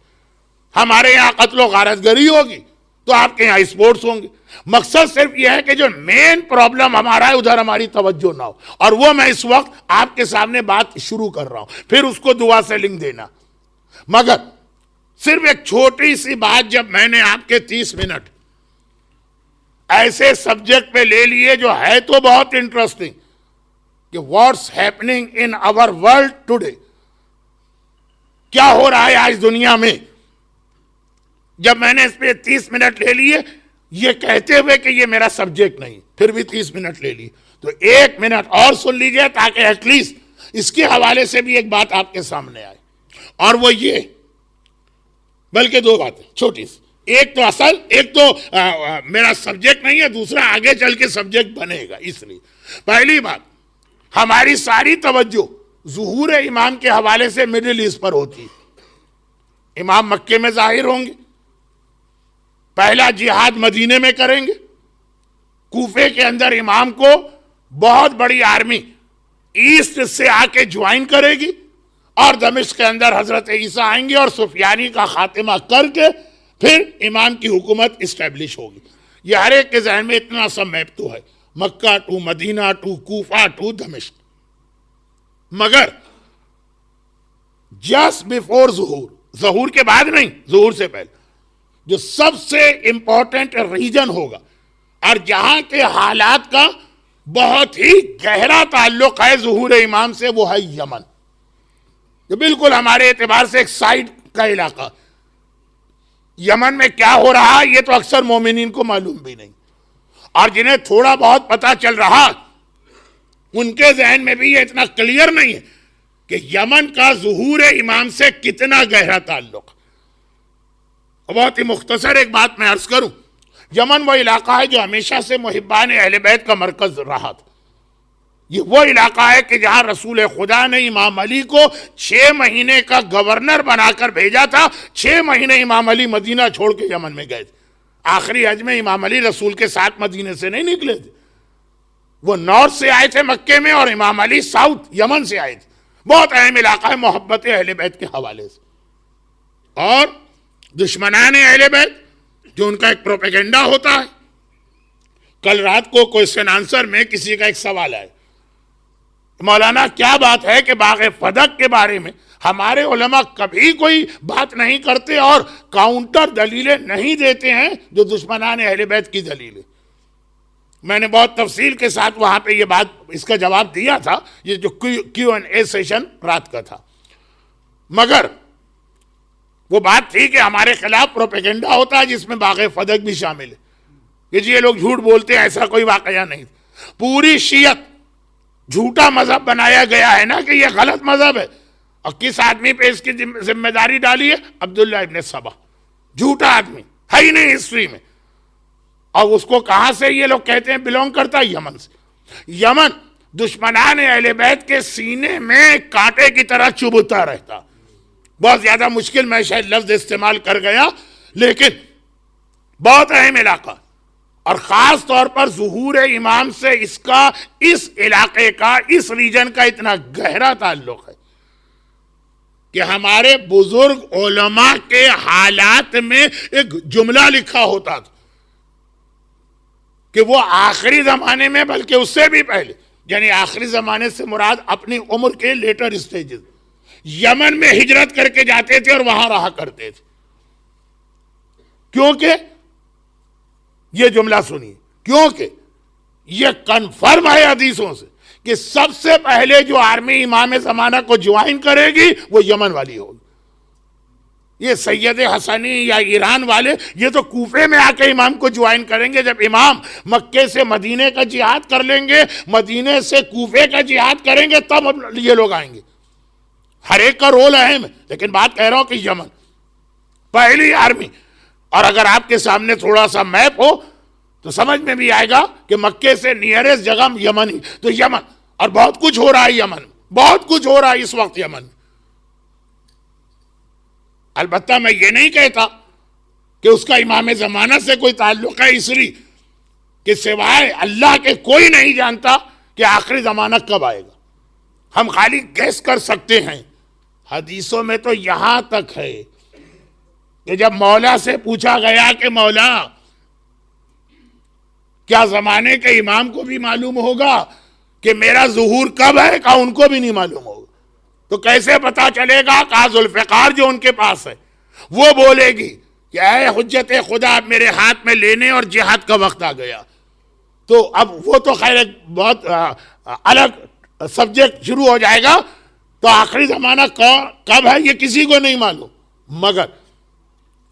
ہمارے یہاں قتل و غارت گری ہوگی تو آپ کے یہاں اسپورٹس ہوں گے، مقصد صرف یہ ہے کہ جو مین پرابلم ہمارا ہے ادھر ہماری توجہ نہ ہو، اور وہ میں اس وقت آپ کے سامنے بات شروع کر رہا ہوں، پھر اس کو دعا سے لنک دینا۔ مگر صرف ایک چھوٹی سی بات، جب میں نے آپ کے 30 منٹ ایسے سبجیکٹ پہ لے لیے جو ہے تو بہت انٹرسٹنگ، کہ what's happening in our world today, کیا ہو رہا ہے آج دنیا میں، جب میں نے اس پہ 30 منٹ لے لیے، یہ کہتے ہوئے کہ یہ میرا سبجیکٹ نہیں، پھر بھی 30 منٹ لے لیے، تو 1 منٹ اور سن لیجئے تاکہ ایٹ لیسٹ اس کے حوالے سے بھی ایک بات آپ کے سامنے آئے، اور وہ یہ، بلکہ 2 باتیں چھوٹی سی، ایک تو اصل، ایک تو میرا سبجیکٹ نہیں ہے، دوسرا آگے چل کے سبجیکٹ بنے گا۔ اس لیے پہلی بات، ہماری ساری توجہ ظہور امام کے حوالے سے مڈل ایسٹ پر ہوتی ہے۔ امام مکے میں ظاہر ہوں گے، پہلا جہاد مدینے میں کریں گے، کوفے کے اندر امام کو بہت بڑی آرمی ایسٹ سے آ کے جوائن کرے گی، اور دمشق کے اندر حضرت عیسیٰ آئیں گے اور سفیانی کا خاتمہ کر کے پھر امام کی حکومت اسٹیبلش ہوگی۔ یہ ہر ایک کے ذہن میں اتنا سا میپ تو ہے، Mecca to Medina to Kufa to دمشق۔ مگر جسٹ بیفور ظہور کے بعد نہیں، ظہور سے پہلے جو سب سے امپورٹنٹ ریجن ہوگا اور جہاں کے حالات کا بہت ہی گہرا تعلق ہے ظہور امام سے، وہ ہے یمن، جو بالکل ہمارے اعتبار سے ایک سائڈ کا علاقہ۔ یمن میں کیا ہو رہا یہ تو اکثر مومنین کو معلوم بھی نہیں، اور جنہیں تھوڑا بہت پتا چل رہا ان کے ذہن میں بھی یہ اتنا کلیئر نہیں ہے کہ یمن کا ظہور امام سے کتنا گہرا تعلق۔ بہت ہی مختصر ایک بات میں عرض کروں، یمن وہ علاقہ ہے جو ہمیشہ سے محبان اہل بیت کا مرکز رہا تھا۔ یہ وہ علاقہ ہے کہ جہاں رسول خدا نے امام علی کو 6 مہینے کا گورنر بنا کر بھیجا تھا۔ 6 مہینے امام علی مدینہ چھوڑ کے یمن میں گئے تھے۔ آخری حج میں امام علی رسول کے ساتھ مدینے سے نہیں نکلے تھے، وہ نارتھ سے آئے تھے مکے میں، اور امام علی ساؤتھ یمن سے آئے تھے۔ بہت اہم علاقہ ہے محبت اہل بیت کے حوالے سے۔ اور دشمنان اہل بیت جو ان کا ایک پروپیگنڈا ہوتا ہے۔ کل رات کو کوئسچن آنسر میں کسی کا ایک سوال آئے، مولانا کیا بات ہے کہ باغ فدق کے بارے میں ہمارے علماء کبھی کوئی بات نہیں کرتے اور کاؤنٹر دلیلیں نہیں دیتے ہیں جو دشمنان اہل بیت کی دلیلیں؟ میں نے بہت تفصیل کے ساتھ وہاں پہ یہ بات، اس کا جواب دیا تھا، یہ جو کیو این اے سیشن رات کا تھا۔ مگر وہ بات تھی کہ ہمارے خلاف پروپیگنڈا ہوتا ہے جس میں باغ فدق بھی شامل ہے، کہ جی یہ لوگ جھوٹ بولتے ہیں، ایسا کوئی واقعہ نہیں۔ پوری شیعت جھوٹا مذہب بنایا گیا ہے نا کہ یہ غلط مذہب ہے، اور کس آدمی پہ اس کی ذمہ داری ڈالی ہے؟ عبداللہ ابن سبا۔ جھوٹا آدمی ہے ہی نہیں ہسٹری میں. اور اس کو کہاں سے یہ لوگ کہتے ہیں بلونگ کرتا ہے؟ یمن سے. یمن دشمنان اہل بیت کے سینے میں کانٹے کی طرح چبھتا رہتا. بہت زیادہ مشکل میں شاید لفظ استعمال کر گیا، لیکن بہت اہم علاقہ، اور خاص طور پر ظہور امام سے اس علاقے کا، اس ریجن کا اتنا گہرا تعلق ہے کہ ہمارے بزرگ علماء کے حالات میں ایک جملہ لکھا ہوتا تھا کہ وہ آخری زمانے میں، بلکہ اس سے بھی پہلے، یعنی آخری زمانے سے مراد اپنی عمر کے لیٹر اسٹیجز، یمن میں ہجرت کر کے جاتے تھے اور وہاں رہا کرتے تھے. کیونکہ یہ جملہ سنیے، کیونکہ یہ کنفرم ہے حدیثوں سے کہ سب سے پہلے جو آرمی امام زمانہ کو جوائن کرے گی وہ یمن والی ہوگی. یہ سید حسنی یا ایران والے یہ تو کوفے میں آ کے امام کو جوائن کریں گے. جب امام مکے سے مدینے کا جہاد کر لیں گے، مدینے سے کوفے کا جہاد کریں گے، تب یہ لوگ آئیں گے. ہر ایک کا رول اہم ہے، لیکن بات کہہ رہا ہوں کہ یمن پہلی آرمی. اور اگر آپ کے سامنے تھوڑا سا میپ ہو تو سمجھ میں بھی آئے گا کہ مکے سے نیئرسٹ جگہ یمن ہی تو یمن. اور بہت کچھ ہو رہا ہے یمن، بہت کچھ ہو رہا ہے اس وقت یمن. البتہ میں یہ نہیں کہتا کہ اس کا امام زمانہ سے کوئی تعلق ہے، اس لیے کہ سوائے اللہ کے کوئی نہیں جانتا کہ آخری زمانہ کب آئے گا. ہم خالی گیس کر سکتے ہیں. حدیثوں میں تو یہاں تک ہے کہ جب مولا سے پوچھا گیا کہ مولا کیا زمانے کے امام کو بھی معلوم ہوگا کہ میرا ظہور کب ہے؟ کہا ان کو بھی نہیں معلوم ہوگا. تو کیسے پتا چلے گا؟ کہا ذوالفقار جو ان کے پاس ہے وہ بولے گی کہ اے حجت خدا میرے ہاتھ میں لینے اور جہاد کا وقت آ گیا. تو اب وہ تو خیر ایک بہت الگ سبجیکٹ شروع ہو جائے گا. تو آخری زمانہ کب ہے یہ کسی کو نہیں معلوم. مگر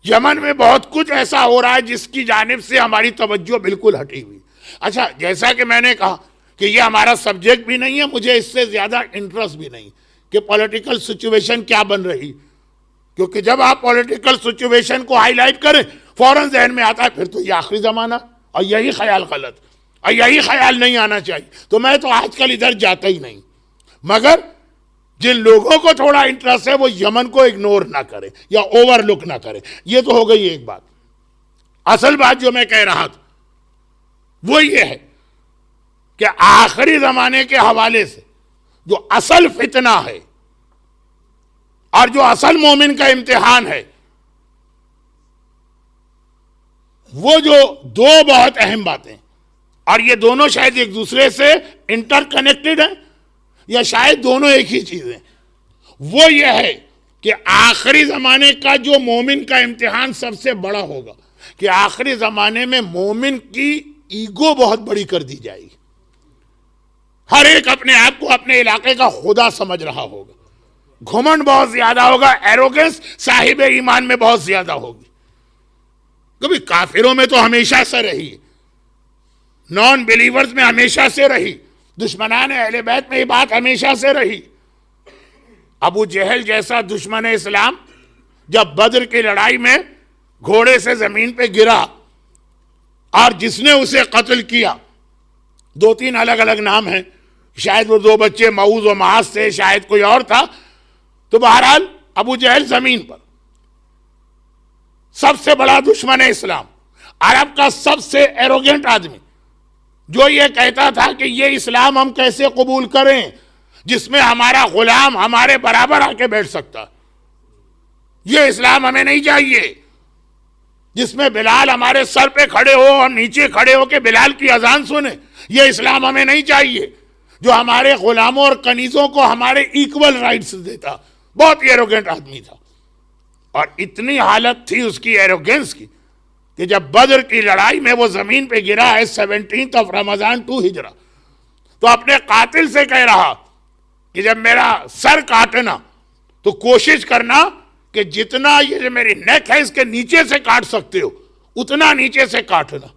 یمن میں بہت کچھ ایسا ہو رہا ہے جس کی جانب سے ہماری توجہ بالکل ہٹی ہوئی. اچھا، جیسا کہ میں نے کہا کہ یہ ہمارا سبجیکٹ بھی نہیں ہے، مجھے اس سے زیادہ انٹرسٹ بھی نہیں کہ پولیٹیکل سچویشن کیا بن رہی، کیونکہ جب آپ پولیٹیکل سچویشن کو ہائی لائٹ کریں فوراً ذہن میں آتا ہے پھر تو یہ آخری زمانہ، اور یہی خیال غلط، اور یہی خیال نہیں آنا چاہیے. تو میں تو آج کل ادھر جاتا ہی نہیں. مگر جن لوگوں کو تھوڑا انٹرسٹ ہے وہ یمن کو اگنور نہ کرے یا اوور لک نہ کرے. یہ تو ہو گئی ایک بات. اصل بات جو میں کہہ رہا تھا وہ یہ ہے کہ آخری زمانے کے حوالے سے جو اصل فتنہ ہے اور جو اصل مومن کا امتحان ہے، وہ جو دو بہت اہم باتیں، اور یہ دونوں شاید ایک دوسرے سے انٹر کنیکٹڈ ہیں یا شاید دونوں ایک ہی چیزیں، وہ یہ ہے کہ آخری زمانے کا جو مومن کا امتحان سب سے بڑا ہوگا کہ آخری زمانے میں مومن کی ایگو بہت بڑی کر دی جائے گی. ہر ایک اپنے آپ کو اپنے علاقے کا خدا سمجھ رہا ہوگا. گھمنڈ بہت زیادہ ہوگا. ایروگنس صاحب ایمان میں بہت زیادہ ہوگی. کبھی کافروں میں تو ہمیشہ سے رہی، نان بلیورز میں ہمیشہ سے رہی، دشمنان اہل بیت میں یہ بات ہمیشہ سے رہی. ابو جہل جیسا دشمن اسلام جب بدر کی لڑائی میں گھوڑے سے زمین پہ گرا اور جس نے اسے قتل کیا، دو تین الگ الگ نام ہیں، شاید وہ دو بچے معوذ و معاذ تھے، شاید کوئی اور تھا. تو بہرحال ابو جہل زمین پر سب سے بڑا دشمن اسلام، عرب کا سب سے ایروگنٹ آدمی، جو یہ کہتا تھا کہ یہ اسلام ہم کیسے قبول کریں جس میں ہمارا غلام ہمارے برابر آ کے بیٹھ سکتا، یہ اسلام ہمیں نہیں چاہیے جس میں بلال ہمارے سر پہ کھڑے ہو اور نیچے کھڑے ہو کے بلال کی اذان سنے، یہ اسلام ہمیں نہیں چاہیے جو ہمارے غلاموں اور کنیزوں کو ہمارے ایکول رائٹس دیتا. بہت ایروگنٹ آدمی تھا. اور اتنی حالت تھی اس کی ایروگنس کی کہ جب بدر کی لڑائی میں وہ زمین پہ گرا ہے 17 رمضان 2 ہجرہ، تو اپنے قاتل سے کہہ رہا کہ جب میرا سر کاٹنا تو کوشش کرنا کہ جتنا یہ جو میری نیک ہے اس کے نیچے سے کاٹ سکتے ہو اتنا نیچے سے کاٹنا.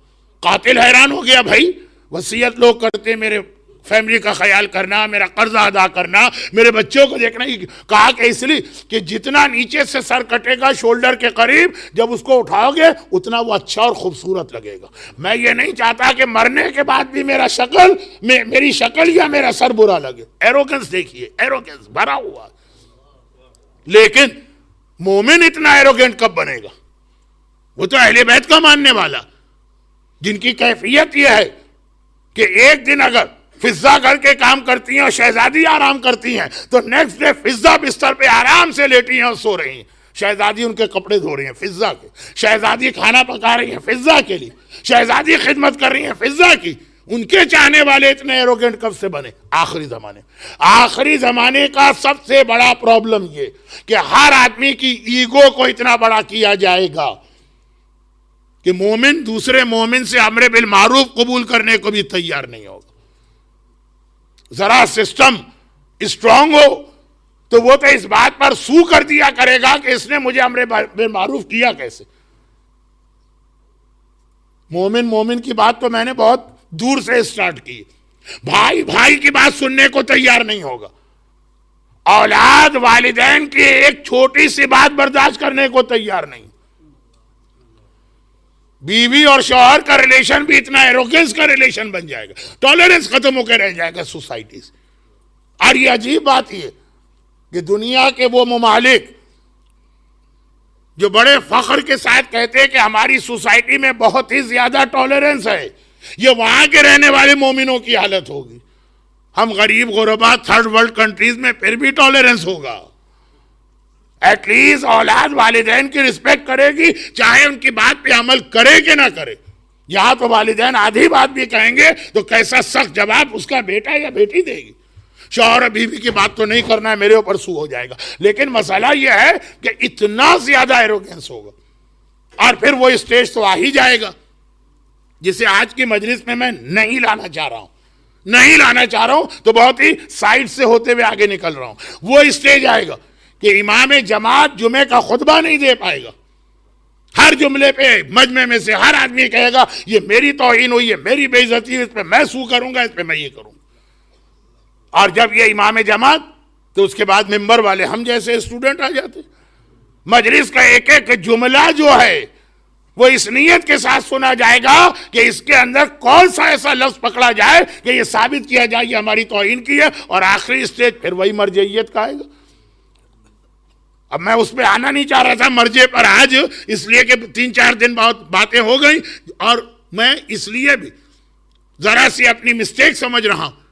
قاتل حیران ہو گیا، بھائی وصیت لوگ کرتے میرے فیملی کا خیال کرنا، میرا قرضہ ادا کرنا، میرے بچوں کو دیکھنا. کہا کہ اس لیے کہ جتنا نیچے سے سر کٹے گا شولڈر کے قریب، جب اس کو اٹھاؤ گے اتنا وہ اچھا اور خوبصورت لگے گا. میں یہ نہیں چاہتا کہ مرنے کے بعد بھی میری شکل یا میرا سر برا لگے. ایروگنس دیکھیے، ایروگنس بھرا ہوا. لیکن مومن اتنا ایروگنٹ کب بنے گا؟ وہ تو اہل بیت کا ماننے والا، جن کی کیفیت یہ ہے کہ ایک دن اگر فضا کر کے کام کرتی ہیں اور شہزادی آرام کرتی ہیں تو نیکسٹ ڈے فضا بستر پہ آرام سے لیٹی ہیں اور سو رہی ہیں. شہزادی ان کے کپڑے دھو رہی ہیں فضا کے، شہزادی کھانا پکا رہی ہیں فضا کے لیے، شہزادی خدمت کر رہی ہیں فضا کی. ان کے چاہنے والے اتنے ایروگنٹ کب سے بنے؟ آخری زمانے کا سب سے بڑا پرابلم یہ کہ ہر آدمی کی ایگو کو اتنا بڑا کیا جائے گا کہ مومن دوسرے مومن سے امر بالمعروف قبول کرنے کو بھی تیار نہیں ہوگا. ذرا سسٹم اسٹرانگ ہو تو وہ تو اس بات پر سو کر دیا کرے گا کہ اس نے مجھے امر بالمعروف کیا کیسے. مومن کی بات تو میں نے بہت دور سے اسٹارٹ کی. بھائی کی بات سننے کو تیار نہیں ہوگا. اولاد والدین کی ایک چھوٹی سی بات برداشت کرنے کو تیار نہیں. بیوی اور شوہر کا ریلیشن بھی اتنا ایروگنس کا ریلیشن بن جائے گا، ٹالرنس ختم ہو کے رہ جائے گا سوسائٹی سے. اور یہ عجیب بات یہ کہ دنیا کے وہ ممالک جو بڑے فخر کے ساتھ کہتے ہیں کہ ہماری سوسائٹی میں بہت ہی زیادہ ٹالرنس ہے، یہ وہاں کے رہنے والے مومنوں کی حالت ہوگی. ہم غریب غربا تھرڈ ورلڈ کنٹریز میں پھر بھی ٹالرنس ہوگا. ایٹ لیسٹ اولاد والدین کی رسپیکٹ کرے گی، چاہے ان کی بات پہ عمل کرے کہ نہ کرے. یہاں تو والدین آدھی بات بھی کہیں گے تو کیسا سخت جواب اس کا بیٹا یا بیٹی دے گی. شوہر اور بیوی کی بات تو نہیں کرنا ہے، میرے اوپر سو ہو جائے گا. لیکن مسئلہ یہ ہے کہ اتنا زیادہ ایروگنس ہوگا. اور پھر وہ اسٹیج تو آ ہی جائے گا جسے آج کی مجلس میں نہیں لانا چاہ رہا ہوں تو بہت ہی سائڈ سے ہوتے ہوئے آگے نکل رہا ہوں. وہ اسٹیج آئے گا کہ امام جماعت جمعے کا خطبہ نہیں دے پائے گا. ہر جملے پہ مجمع میں سے ہر آدمی کہے گا یہ میری توہین ہوئی ہے، میری بے عزتی ہوئی، اس پہ میں سو کروں گا، اس پہ میں یہ کروں گا. اور جب یہ امام جماعت تو اس کے بعد ممبر والے ہم جیسے اسٹوڈنٹ آ جاتے. مجلس کا ایک ایک جملہ جو ہے وہ اس نیت کے ساتھ سنا جائے گا کہ اس کے اندر کون سا ایسا لفظ پکڑا جائے کہ یہ ثابت کیا جائے یہ ہماری توہین کی ہے. اور آخری اسٹیج پھر وہی مرجعیت کا آئے گا. اب میں اس پہ آنا نہیں چاہ رہا تھا مرجع پر آج، اس لیے کہ 3-4 دن بہت باتیں ہو گئیں، اور میں اس لیے بھی ذرا سی اپنی مسٹیک سمجھ رہا ہوں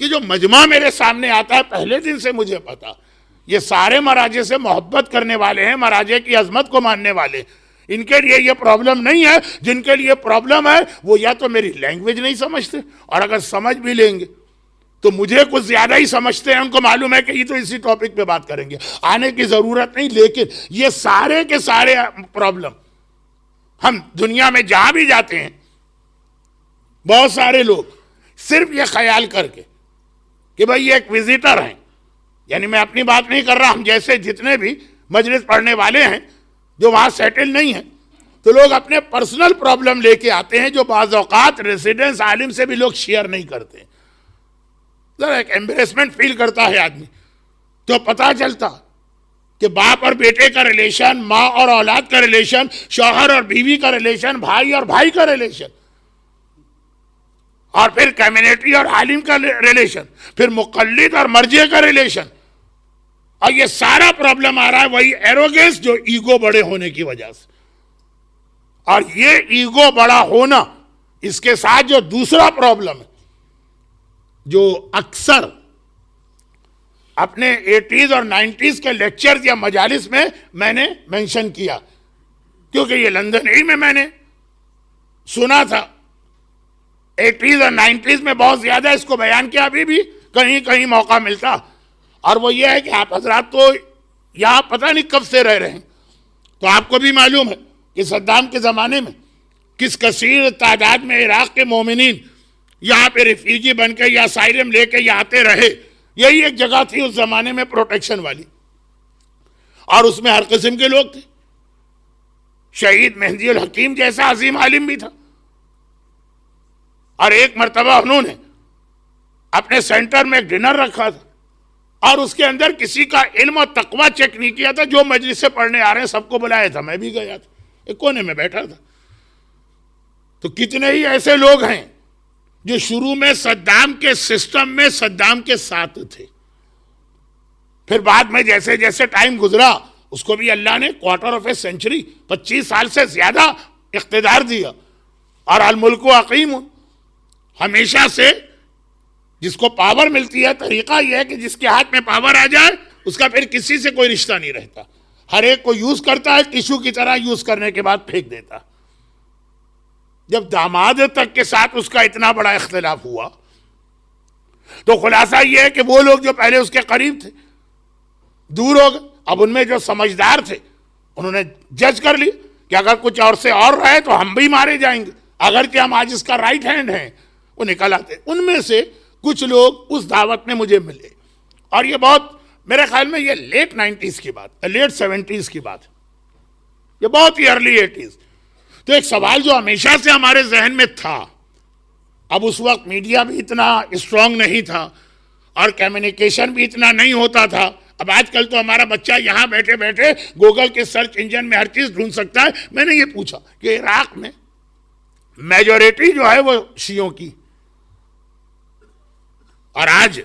کہ جو مجمع میرے سامنے آتا ہے پہلے دن سے مجھے پتا یہ سارے مراجع سے محبت کرنے والے ہیں، مراجع کی عظمت کو ماننے والے. ان کے لیے یہ پرابلم نہیں ہے. جن کے لیے پرابلم ہے وہ یا تو میری لینگویج نہیں سمجھتے، اور اگر سمجھ بھی لیں گے تو مجھے کچھ زیادہ ہی سمجھتے ہیں. ان کو معلوم ہے کہ یہ تو اسی ٹاپک پہ بات کریں گے، آنے کی ضرورت نہیں. لیکن یہ سارے کے سارے پرابلم ہم دنیا میں جہاں بھی جاتے ہیں، بہت سارے لوگ صرف یہ خیال کر کے کہ بھئی یہ ایک وزیٹر ہیں، یعنی میں اپنی بات نہیں کر رہا، ہم جیسے جتنے بھی مجلس پڑھنے والے ہیں جو وہاں سیٹل نہیں ہیں، تو لوگ اپنے پرسنل پرابلم لے کے آتے ہیں جو بعض اوقات ریزیڈنس عالم سے بھی لوگ شیئر نہیں کرتے. ذرا ایک ایمبریسمنٹ فیل کرتا ہے آدمی تو پتہ چلتا کہ باپ اور بیٹے کا ریلیشن، ماں اور اولاد کا ریلیشن، شوہر اور بیوی کا ریلیشن، بھائی اور بھائی کا ریلیشن، اور پھر کمیونٹی اور عالم کا ریلیشن، پھر مقلد اور مرجع کا ریلیشن. اور یہ سارا پرابلم آ رہا ہے وہی ایروگنس جو ایگو بڑے ہونے کی وجہ سے. اور یہ ایگو بڑا ہونا، اس کے ساتھ جو دوسرا پرابلم ہے جو اکثر اپنے 80s اور 90s کے لیکچرز یا مجالس میں نے مینشن کیا، کیونکہ یہ لندن ہی میں نے سنا تھا. 80s اور 90s میں بہت زیادہ اس کو بیان کیا، ابھی بھی کہیں کہیں موقع ملتا. اور وہ یہ ہے کہ آپ حضرات تو یہاں پتہ نہیں کب سے رہ رہے ہیں، تو آپ کو بھی معلوم ہے کہ صدام کے زمانے میں کس کثیر تعداد میں عراق کے مومنین یہاں پہ ریفیوجی بن کے یا اسائلم لے کے یہ آتے رہے. یہی ایک جگہ تھی اس زمانے میں پروٹیکشن والی، اور اس میں ہر قسم کے لوگ تھے. شہید مہدی الحکیم جیسا عظیم عالم بھی تھا. اور ایک مرتبہ انہوں نے اپنے سینٹر میں ایک ڈنر رکھا تھا اور اس کے اندر کسی کا علم اور تقوی چیک نہیں کیا تھا. جو مجلس سے پڑھنے آ رہے ہیں سب کو بلایا تھا, میں بھی گیا تھا, ایک کونے میں بیٹھا تھا. تو کتنے ہی ایسے لوگ ہیں جو شروع میں صدام کے سسٹم میں صدام کے ساتھ تھے, پھر بعد میں جیسے جیسے ٹائم گزرا اس کو بھی اللہ نے کوارٹر آف اے سینچری 25 سال سے زیادہ اقتدار دیا. اور الملک حقیم, ہمیشہ سے جس کو پاور ملتی ہے طریقہ یہ ہے کہ جس کے ہاتھ میں پاور آ جائے اس کا پھر کسی سے کوئی رشتہ نہیں رہتا, ہر ایک کو یوز کرتا ہے, ٹیشو کی طرح یوز کرنے کے بعد پھینک دیتا. جب داماد تک کے ساتھ اس کا اتنا بڑا اختلاف ہوا تو خلاصہ یہ ہے کہ وہ لوگ جو پہلے اس کے قریب تھے دور ہو گئے. اب ان میں جو سمجھدار تھے انہوں نے جج کر لی کہ اگر کچھ اور سے اور رہے تو ہم بھی مارے جائیں گے, اگر کہ ہم آج اس کا رائٹ ہینڈ ہیں. وہ نکل آتے. ان میں سے کچھ لوگ اس دعوت میں مجھے ملے, اور یہ بہت میرے خیال میں یہ لیٹ 90s کی بات, لیٹ 70s کی بات, یہ بہت ہی ارلی 80s. تو ایک سوال جو ہمیشہ سے ہمارے ذہن میں تھا, اب اس وقت میڈیا بھی اتنا اسٹرانگ نہیں تھا اور کمیونیکیشن بھی اتنا نہیں ہوتا تھا. اب آج کل تو ہمارا بچہ یہاں بیٹھے بیٹھے گوگل کے سرچ انجن میں ہر چیز ڈھونڈ سکتا ہے. میں نے یہ پوچھا کہ عراق میں میجورٹی جو ہے وہ شیعوں کی, اور آج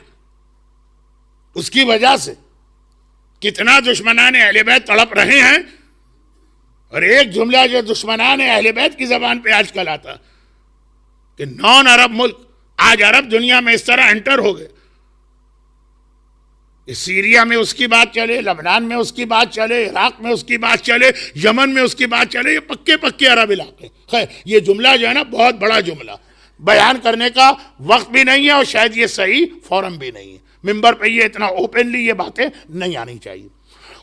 اس کی وجہ سے کتنا دشمنان اہل بیت تڑپ رہے ہیں. اور ایک جملہ جو دشمنان اہل بیت کی زبان پہ آج کل آتا کہ نان عرب ملک, آج عرب دنیا میں اس طرح انٹر ہو گئے. سیریا میں اس کی بات چلے, لبنان میں اس کی بات چلے, عراق میں اس کی بات چلے, یمن میں اس کی بات چلے, یہ پکے پکے عرب علاقے. خیر یہ جملہ جو ہے نا بہت بڑا جملہ, بیان کرنے کا وقت بھی نہیں ہے اور شاید یہ صحیح فورم بھی نہیں ہے. ممبر پہ یہ اتنا اوپنلی یہ باتیں نہیں آنی چاہیے.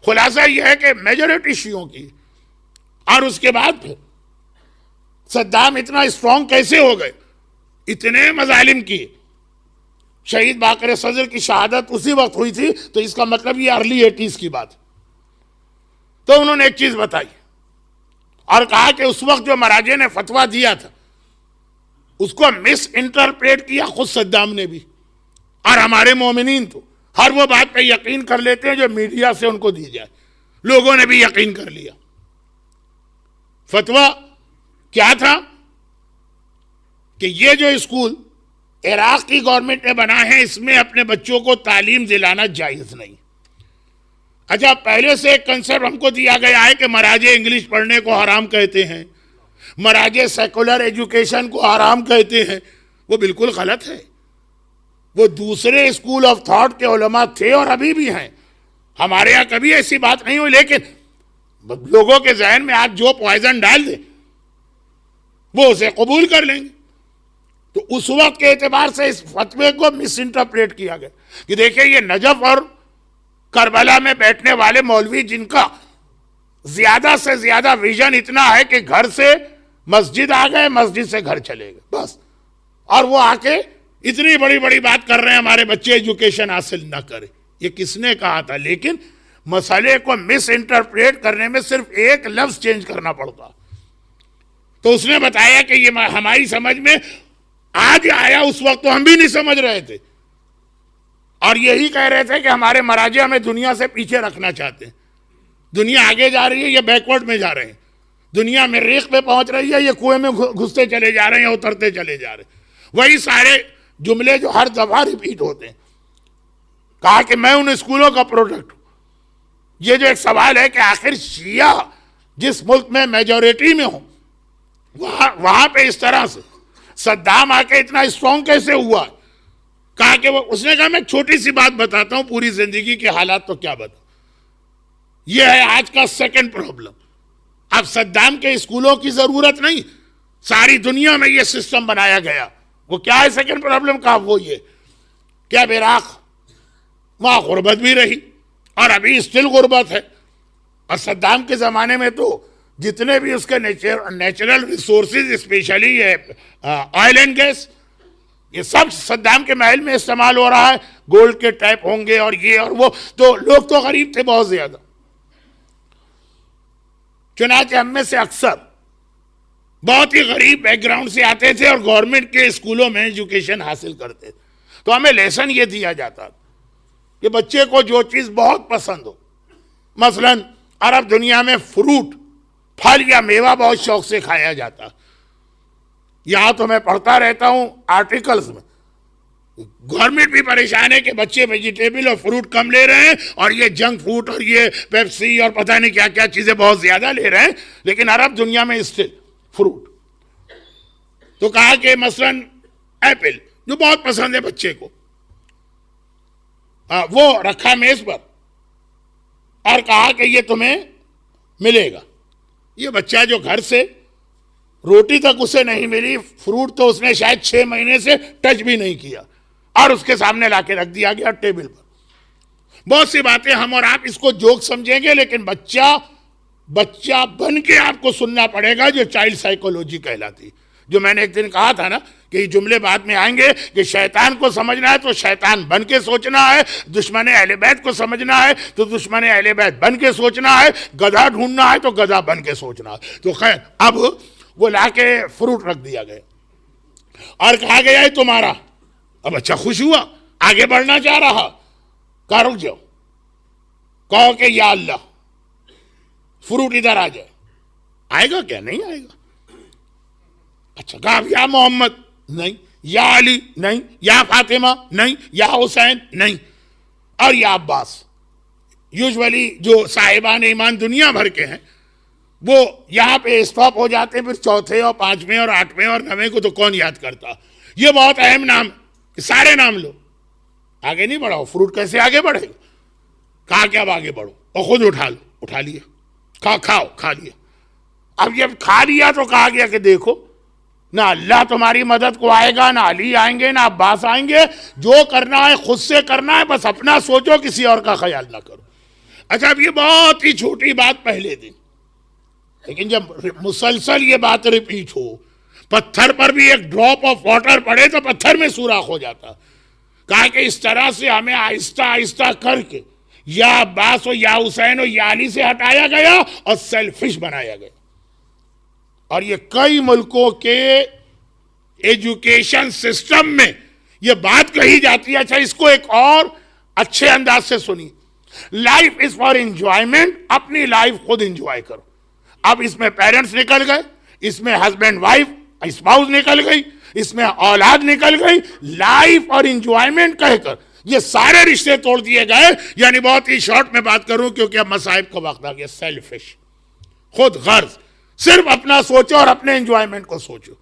خلاصہ یہ ہے کہ میجورٹی شیعوں کی, اور اس کے بعد پھر صدام اتنا اسٹرانگ کیسے ہو گئے, اتنے مظالم کی. شہید باقر صدر کی شہادت اسی وقت ہوئی تھی, تو اس کا مطلب یہ ارلی 80s کی بات. تو انہوں نے ایک چیز بتائی اور کہا کہ اس وقت جو مراجع نے فتویٰ دیا تھا اس کو مس انٹرپریٹ کیا خود صدام نے بھی, اور ہمارے مومنین تو ہر وہ بات پہ یقین کر لیتے ہیں جو میڈیا سے ان کو دی جائے. لوگوں نے بھی یقین کر لیا. فتویٰ کیا تھا کہ یہ جو اسکول عراق کی گورنمنٹ نے بنا ہے اس میں اپنے بچوں کو تعلیم دلانا جائز نہیں. اچھا پہلے سے ایک کنسپٹ ہم کو دیا گیا ہے کہ مراجع انگلش پڑھنے کو حرام کہتے ہیں, مراجع سیکولر ایجوکیشن کو حرام کہتے ہیں. وہ بالکل غلط ہے. وہ دوسرے اسکول آف تھاٹ کے علماء تھے اور ابھی بھی ہیں. ہمارے ہاں کبھی ایسی بات نہیں ہوئی, لیکن لوگوں کے ذہن میں آپ جو پوائزن ڈال دیں وہ اسے قبول کر لیں گے. تو اس وقت کے اعتبار سے اس فتوے کو مس انٹرپریٹ کیا گیا کہ دیکھیں یہ نجف اور کربلا میں بیٹھنے والے مولوی جن کا زیادہ سے زیادہ ویژن اتنا ہے کہ گھر سے مسجد آ گئے, مسجد سے گھر چلے گئے بس, اور وہ آ کے اتنی بڑی بڑی بات کر رہے ہیں ہمارے بچے ایجوکیشن حاصل نہ کریں. یہ کس نے کہا تھا؟ لیکن مسئلے کو مس انٹرپریٹ کرنے میں صرف ایک لفظ چینج کرنا پڑتا. تو اس نے بتایا کہ یہ ہماری سمجھ میں آج آیا, اس وقت تو ہم بھی نہیں سمجھ رہے تھے, اور یہی کہہ رہے تھے کہ ہمارے مراجع ہمیں دنیا سے پیچھے رکھنا چاہتے ہیں. دنیا آگے جا رہی ہے, یہ بیکورڈ میں جا رہے ہیں. دنیا مریخ پہ پہنچ رہی ہے, یہ کنویں میں گھستے چلے جا رہے ہیں, اترتے چلے جا رہے ہیں. وہی سارے جملے جو ہر دفعہ ریپیٹ ہوتے ہیں. کہا کہ میں ان اسکولوں کا پروڈکٹ ہوں. یہ جو ایک سوال ہے کہ آخر شیعہ جس ملک میں میجورٹی میں ہوں وہاں پہ اس طرح سے صدام آ کے اتنا اسٹرانگ کیسے ہوا؟ کہا کہ اس نے کہا میں چھوٹی سی بات بتاتا ہوں, پوری زندگی کے حالات تو کیا بتاؤں. یہ ہے آج کا سیکنڈ پرابلم. اب صدام کے اسکولوں کی ضرورت نہیں, ساری دنیا میں یہ سسٹم بنایا گیا. وہ کیا ہے سیکنڈ پرابلم کا؟ وہ یہ کہ اب عراق وہاں غربت بھی رہی اور ابھی اسٹل غربت ہے, اور صدام کے زمانے میں تو جتنے بھی اس کے natural resources especially oil and gas یہ سب صدام کے محل میں استعمال ہو رہا ہے. گولڈ کے ٹیپ ہوں گے اور یہ اور وہ, تو لوگ تو غریب تھے بہت زیادہ. چنانچہ ہم میں سے اکثر بہت ہی غریب بیک گراؤنڈ سے آتے تھے اور گورنمنٹ کے اسکولوں میں ایجوکیشن حاصل کرتے تھے. تو ہمیں لیسن یہ دیا جاتا کہ بچے کو جو چیز بہت پسند ہو، مثلا عرب دنیا میں فروٹ، پھل یا میوہ بہت شوق سے کھایا جاتا. یہاں تو میں پڑھتا رہتا ہوں آرٹیکلز میں، گورنمنٹ بھی پریشان ہے کہ بچے ویجیٹیبل اور فروٹ کم لے رہے ہیں، اور یہ جنک فوڈ اور یہ پیپسی اور پتہ نہیں کیا کیا چیزیں بہت زیادہ لے رہے ہیں، لیکن عرب دنیا میں اسٹل فروٹ. تو کہا کہ مثلا ایپل جو بہت پسند ہے بچے کو، وہ رکھا میز پر اور کہا کہ یہ تمہیں ملے گا. یہ بچہ جو گھر سے روٹی تک اسے نہیں ملی، فروٹ تو اس نے شاید 6 مہینے سے ٹچ بھی نہیں کیا، اور اس کے سامنے لا کے رکھ دیا گیا ٹیبل پر. بہت سی باتیں ہم اور آپ اس کو جوک سمجھیں گے، لیکن بچہ بن کے آپ کو سننا پڑے گا، جو چائلڈ سائیکولوجی کہلاتی. جو میں نے ایک دن کہا تھا نا کہ یہ جملے بعد میں آئیں گے کہ شیطان کو سمجھنا ہے تو شیطان بن کے سوچنا ہے، دشمن اہل بیت کو سمجھنا ہے تو دشمن اہل بیت بن کے سوچنا ہے، گدھا ڈھونڈنا ہے تو گدھا بن کے سوچنا ہے. تو خیر، اب وہ لا کے فروٹ رکھ دیا گیا اور کہا گیا ہے تمہارا. اب بچہ خوش ہوا، آگے بڑھنا چاہ رہا. کہا رک جاؤ، کہو کہ یا اللہ فروٹ ادھر آ جائے. آئے گا کیا؟ نہیں آئے گا. اچھا کہا یا محمد نہیں، یا علی نہیں، یا فاطمہ نہیں، یا حسین نہیں، اور یا عباس. یوزولی جو صاحبان ایمان دنیا بھر کے ہیں وہ یہاں پہ اسٹاپ ہو جاتے ہیں، پھر چوتھے اور 5ویں اور 8ویں اور 9ویں کو تو کون یاد کرتا. یہ بہت اہم نام، سارے نام لو، آگے نہیں بڑھاؤ. فروٹ کیسے آگے بڑھے گا؟ کہا کہ اب آگے بڑھو اور خود اٹھا لو. اٹھا لیا، کھا لیا. اب جب کھا لیا تو کہا گیا کہ دیکھو، نہ اللہ تمہاری مدد کو آئے گا، نہ علی آئیں گے، نہ عباس آئیں گے. جو کرنا ہے خود سے کرنا ہے، بس اپنا سوچو، کسی اور کا خیال نہ کرو. اچھا اب یہ بہت ہی چھوٹی بات پہلے دن، لیکن جب مسلسل یہ بات ریپیٹ ہو، پتھر پر بھی ایک ڈراپ آف واٹر پڑے تو پتھر میں سوراخ ہو جاتا. کہا کہ اس طرح سے ہمیں آہستہ آہستہ کر کے یا عباس ہو یا حسین ہو یا علی سے ہٹایا گیا اور سیلفش بنایا گیا. اور یہ کئی ملکوں کے ایجوکیشن سسٹم میں یہ بات کہی جاتی ہے. اچھا اس کو ایک اور اچھے انداز سے سنی. لائف از فار انجوائمنٹ، اپنی لائف خود انجوائے کرو. اب اس میں پیرنٹس نکل گئے، اس میں ہسبینڈ وائف اسپاؤس نکل گئی، اس میں اولاد نکل گئی. لائف اور انجوائمنٹ کہہ کر یہ سارے رشتے توڑ دیے گئے. یعنی بہت ہی شارٹ میں بات کروں کیونکہ اب مصائب کا وقت آ گیا. سیلفش، خود غرض، صرف اپنا سوچو اور اپنے انجوائمنٹ کو سوچو.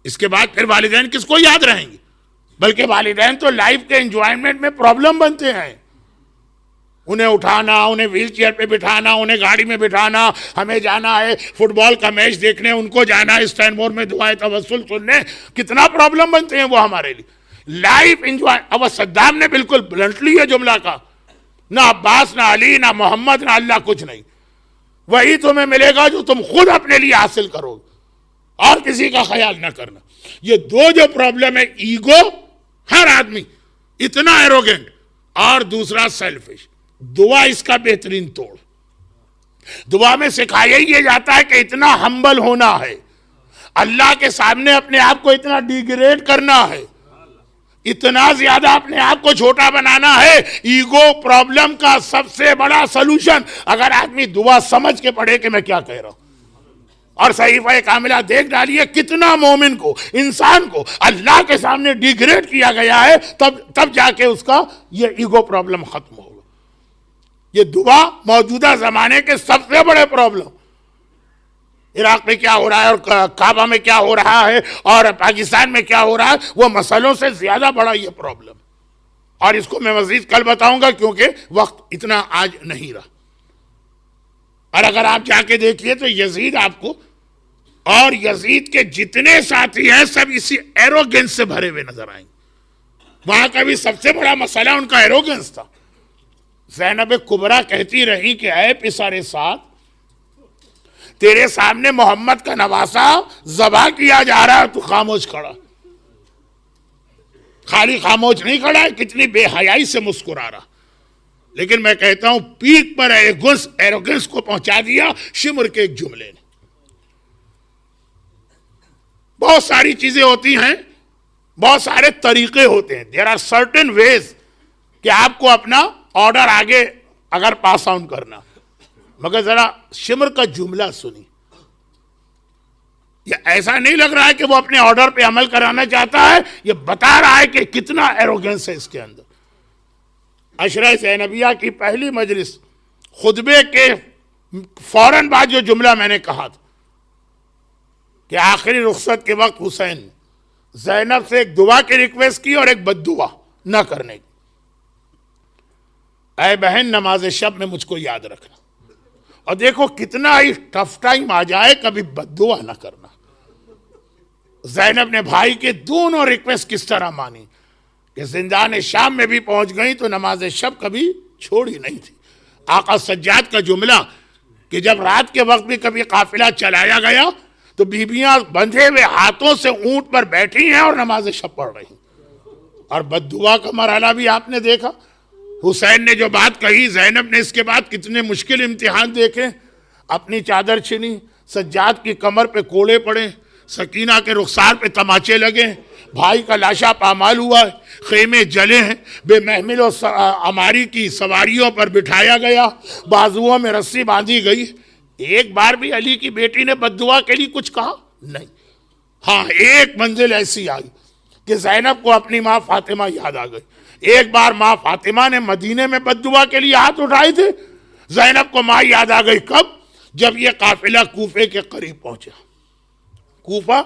اس کے بعد پھر والدین کس کو یاد رہیں گے؟ بلکہ والدین تو لائف کے انجوائمنٹ میں پرابلم بنتے ہیں. انہیں اٹھانا، انہیں ویل چیئر پہ بٹھانا، انہیں گاڑی میں بٹھانا. ہمیں جانا ہے فٹ بال کا میچ دیکھنے، ان کو جانا ہے اسٹینمور میں دعائے توسل سننے. کتنا پرابلم بنتے ہیں وہ ہمارے لیے. Life enjoy. اب صدام نے بالکل بلنٹلی یہ جملہ کہا، نہ عباس، نہ علی، نہ محمد، نہ اللہ، کچھ نہیں. وہی تمہیں ملے گا جو تم خود اپنے لیے حاصل کرو گے، اور کسی کا خیال نہ کرنا. یہ دو جو پرابلم ہے، ایگو، ہر آدمی اتنا ایروگنٹ، اور دوسرا سیلفش. دعا اس کا بہترین توڑ. دعا میں سکھایا ہی یہ جاتا ہے کہ اتنا ہمبل ہونا ہے، اللہ کے سامنے اپنے آپ کو اتنا ڈیگریڈ کرنا ہے، اتنا زیادہ اپنے آپ کو چھوٹا بنانا ہے. ایگو پرابلم کا سب سے بڑا سلوشن اگر آدمی دعا سمجھ کے پڑھے کہ میں کیا کہہ رہا ہوں. اور صحیفہ کاملہ دیکھ ڈالیے کتنا مومن کو، انسان کو اللہ کے سامنے ڈیگریڈ کیا گیا ہے، تب جا کے اس کا یہ ایگو پرابلم ختم ہوگا. یہ دعا موجودہ زمانے کے سب سے بڑے پرابلم. عراق میں کیا ہو رہا ہے، اور کعبہ میں کیا ہو رہا ہے، اور پاکستان میں کیا ہو رہا ہے، وہ مسئلوں سے زیادہ بڑا یہ پرابلم. اور اس کو میں مزید کل بتاؤں گا کیونکہ وقت اتنا آج نہیں رہا. اور اگر آپ جا کے دیکھیے تو یزید آپ کو اور یزید کے جتنے ساتھی ہیں سب اسی ایروگنس سے بھرے ہوئے نظر آئیں گے. وہاں کا بھی سب سے بڑا مسئلہ ان کا ایروگنس تھا. زینب کبریٰ کہتی رہی کہ اے پسر سعد، تیرے سامنے محمد کا نواسا ذبح کیا جا رہا ہے، تو خاموش کھڑا. خالی خاموش نہیں کھڑا ہے، کتنی بے حیائی سے مسکرا رہا. لیکن میں کہتا ہوں پیک پر ایروگنس کو پہنچا دیا شمر کے ایک جملے نے. بہت ساری چیزیں ہوتی ہیں بہت سارے طریقے ہوتے ہیں. دیر آر سرٹن ویز کہ آپ کو اپنا آرڈر آگے اگر پاس آن کرنا. مگر ذرا شمر کا جملہ سنی. یہ ایسا نہیں لگ رہا ہے کہ وہ اپنے آرڈر پہ عمل کرانا چاہتا ہے, یہ بتا رہا ہے کہ کتنا ایروگنس ہے اس کے اندر. عشرہ زینبیہ کی پہلی مجلس, خطبے کے فوراً بعد جو جملہ میں نے کہا تھا کہ آخری رخصت کے وقت حسین نے زینب سے ایک دعا کی ریکویسٹ کی اور ایک بد دعا نہ کرنے کی. اے بہن, نماز شب میں مجھ کو یاد رکھنا. اور دیکھو کتنا ہی ٹف ٹائم آ جائے کبھی بد دعا نہ کرنا. زینب نے بھائی کے دونوں ریکویسٹ کس طرح مانی کہ زندان شام میں بھی پہنچ گئی تو نماز شب کبھی چھوڑی نہیں تھی. آقا سجاد کا جملہ کہ جب رات کے وقت بھی کبھی قافلہ چلایا گیا تو بیویاں بندھے ہوئے ہاتھوں سے اونٹ پر بیٹھی ہیں اور نماز شب پڑھ رہی ہیں. اور بد دعا کا مرحلہ بھی آپ نے دیکھا. حسین نے جو بات کہی, زینب نے اس کے بعد کتنے مشکل امتحان دیکھے. اپنی چادر چھنی, سجاد کی کمر پہ کوڑے پڑے, سکینہ کے رخسار پہ تماچے لگے, بھائی کا لاشا پامال ہوا ہے, خیمے جلے ہیں, بے محمل و عماری کی سواریوں پر بٹھایا گیا, بازوؤں میں رسی باندھی گئی. ایک بار بھی علی کی بیٹی نے بد دعا کے لیے کچھ کہا نہیں. ہاں, ایک منزل ایسی آئی کہ زینب کو اپنی ماں فاطمہ یاد آ گئی. ایک بار ماں فاطمہ نے مدینے میں بد دعا کے لیے ہاتھ اٹھائے تھے, زینب کو ماں یاد آ گئی. کب؟ جب یہ قافلہ کوفے کے قریب پہنچا. کوفہ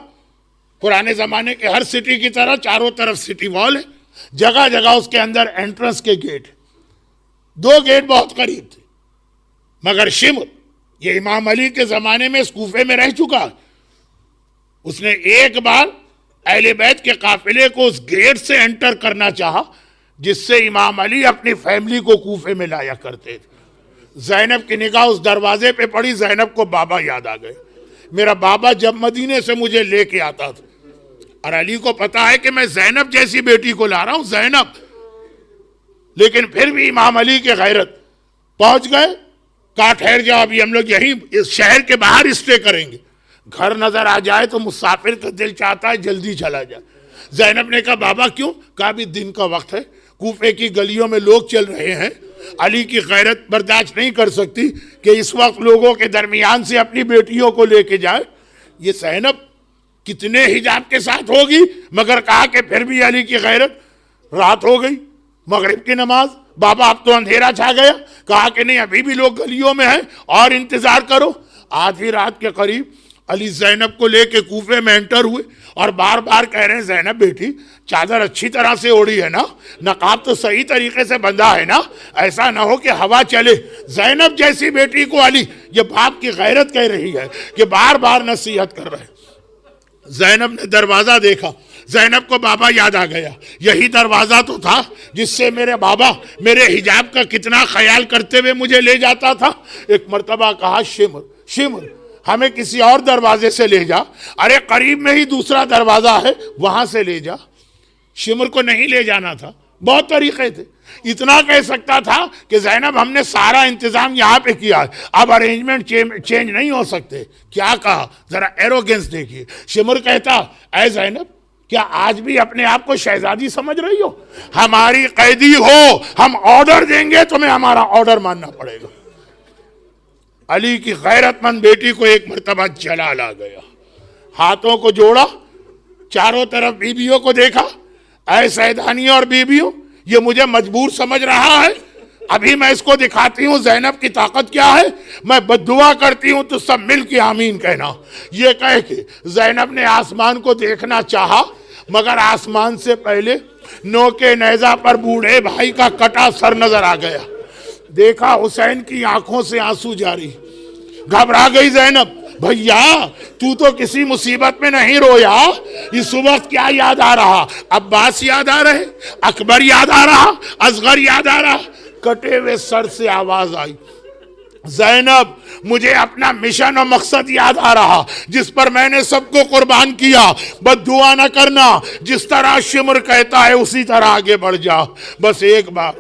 پرانے زمانے کے ہر سٹی کی طرح چاروں طرف سٹی وال ہے, جگہ جگہ اس کے اندر انٹرنس کے گیٹ. 2 گیٹ بہت قریب تھے. مگر شمر, یہ امام علی کے زمانے میں اس کوفے میں رہ چکا, اس نے ایک بار اہل بیت کے قافلے کو اس گیٹ سے انٹر کرنا چاہا جس سے امام علی اپنی فیملی کو کوفے میں لایا کرتے تھے. زینب کی نگاہ اس دروازے پہ پڑی. زینب کو بابا یاد آ گئے. میرا بابا جب مدینے سے مجھے لے کے آتا تھا, اور علی کو پتا ہے کہ میں زینب جیسی بیٹی کو لا رہا ہوں, زینب. لیکن پھر بھی امام علی کے غیرت. پہنچ گئے, کہا ٹھہر جاؤ, ابھی ہم لوگ یہیں اس شہر کے باہر اسٹے کریں گے. گھر نظر آ جائے تو مسافر کا دل چاہتا ہے جلدی چلا جائے. زینب نے کہا بابا کیوں؟ کہا ابھی دن کا وقت ہے, کوفے کی گلیوں میں لوگ چل رہے ہیں, علی کی غیرت برداشت نہیں کر سکتی کہ اس وقت لوگوں کے درمیان سے اپنی بیٹیوں کو لے کے جائے. یہ زینب کتنے حجاب کے ساتھ ہوگی, مگر کہا کہ پھر بھی علی کی غیرت. رات ہو گئی, مغرب کی نماز. بابا اب تو اندھیرا چھا گیا. کہا کہ نہیں, ابھی بھی لوگ گلیوں میں ہیں اور انتظار کرو. آدھی رات کے قریب علی زینب کو لے کے کوفے میں انٹر ہوئے اور بار بار کہہ رہے ہیں زینب بیٹی چادر اچھی طرح سے اوڑھی ہے نا, نقاب تو صحیح طریقے سے بندھا ہے نا, ایسا نہ ہو کہ ہوا چلے. زینب جیسی بیٹی کو علی, یہ باپ کی غیرت کہہ رہی ہے کہ بار بار نصیحت کر رہے. زینب نے دروازہ دیکھا, زینب کو بابا یاد آ گیا. یہی دروازہ تو تھا جس سے میرے بابا میرے حجاب کا کتنا خیال کرتے ہوئے مجھے لے جاتا تھا. ایک مرتبہ کہا شمر شمر ہمیں کسی اور دروازے سے لے جا. ارے قریب میں ہی دوسرا دروازہ ہے, وہاں سے لے جا. شمر کو نہیں لے جانا تھا, بہت طریقے تھے. اتنا کہہ سکتا تھا کہ زینب ہم نے سارا انتظام یہاں پہ کیا ہے, اب ارینجمنٹ چینج نہیں ہو سکتے. کیا کہا, ذرا ایروگنس دیکھیے. شمر کہتا اے زینب کیا آج بھی اپنے آپ کو شہزادی سمجھ رہی ہو؟ ہماری قیدی ہو, ہم آرڈر دیں گے تمہیں ہمارا آرڈر ماننا پڑے گا. علی کی غیرت مند بیٹی کو ایک مرتبہ جلال آ گیا. ہاتھوں کو جوڑا, چاروں طرف بیویوں کو دیکھا. اے سیدانیوں اور بیویوں, یہ مجھے مجبور سمجھ رہا ہے. ابھی میں اس کو دکھاتی ہوں زینب کی طاقت کیا ہے. میں بد دعا کرتی ہوں تو سب مل کے آمین کہنا. یہ کہہ کے زینب نے آسمان کو دیکھنا چاہا, مگر آسمان سے پہلے نوکے نیزہ پر بوڑھے بھائی کا کٹا سر نظر آ گیا. دیکھا حسین کی آنکھوں سے آنسو جاری. گھبرا گئی زینب. بھیا تو کسی مصیبت میں نہیں رویا, اس وقت کیا یاد آ رہا؟ عباس یاد آ رہے, اکبر یاد آ رہا, اصغر یاد آ رہا. کٹے ہوئے سر سے آواز آئی, زینب مجھے اپنا مشن اور مقصد یاد آ رہا جس پر میں نے سب کو قربان کیا. بد دعا نہ کرنا, جس طرح شمر کہتا ہے اسی طرح آگے بڑھ جا. بس ایک بار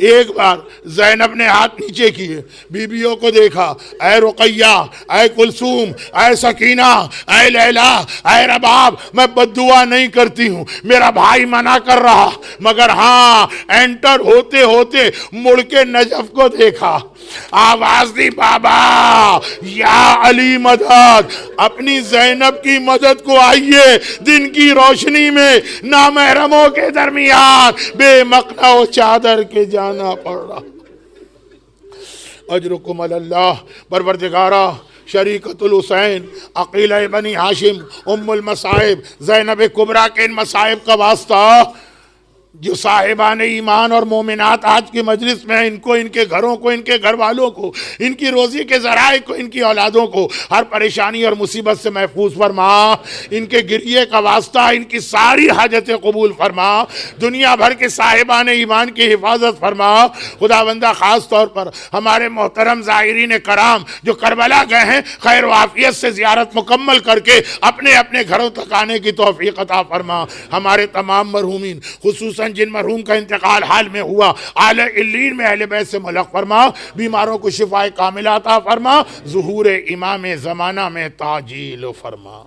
ایک بار زینب نے ہاتھ نیچے کیے، بیویوں کو دیکھا، اے رقیہ، اے کلثوم، اے سکینہ، اے لیلا، اے رباب، میں بد دعا نہیں کرتی ہوں، میرا بھائی منع کر رہا، مگر ہاں انٹر ہوتے ہوتے مڑ کے نجف کو دیکھا، آواز دی بابا یا علی مدد، اپنی زینب کی مدد کو آئیے، دن کی روشنی میں نامحرموں کے درمیان بے مقنع و چادر کے جانا پڑ رہا۔ اجرکم اللہ، پروردگارہ شریکت الحسین، عقیلہ بنی ہاشم، ام المصائب، زینب کبریٰ کے ان مصائب کا واسطہ جو صاحبان ایمان اور مومنات آج کی مجلس میں، ان کو، ان کے گھروں کو، ان کے گھر والوں کو، ان کی روزی کے ذرائع کو، ان کی اولادوں کو ہر پریشانی اور مصیبت سے محفوظ فرما، ان کے گریے کا واسطہ ان کی ساری حاجتیں قبول فرما، دنیا بھر کے صاحبان ایمان کی حفاظت فرما۔ خداوندہ خاص طور پر ہمارے محترم زائرین کرام جو کربلا گئے ہیں، خیر و عافیت سے زیارت مکمل کر کے اپنے اپنے گھروں تک آنے کی توفیق عطا فرما۔ ہمارے تمام مرحومین، خصوصاً جن مرحوم کا انتقال حال میں ہوا، اعلی علیین میں اہل بیت سے ملق فرما، بیماروں کو شفاء کاملہ عطا فرما، ظہور امام زمانہ میں تعجیل فرما۔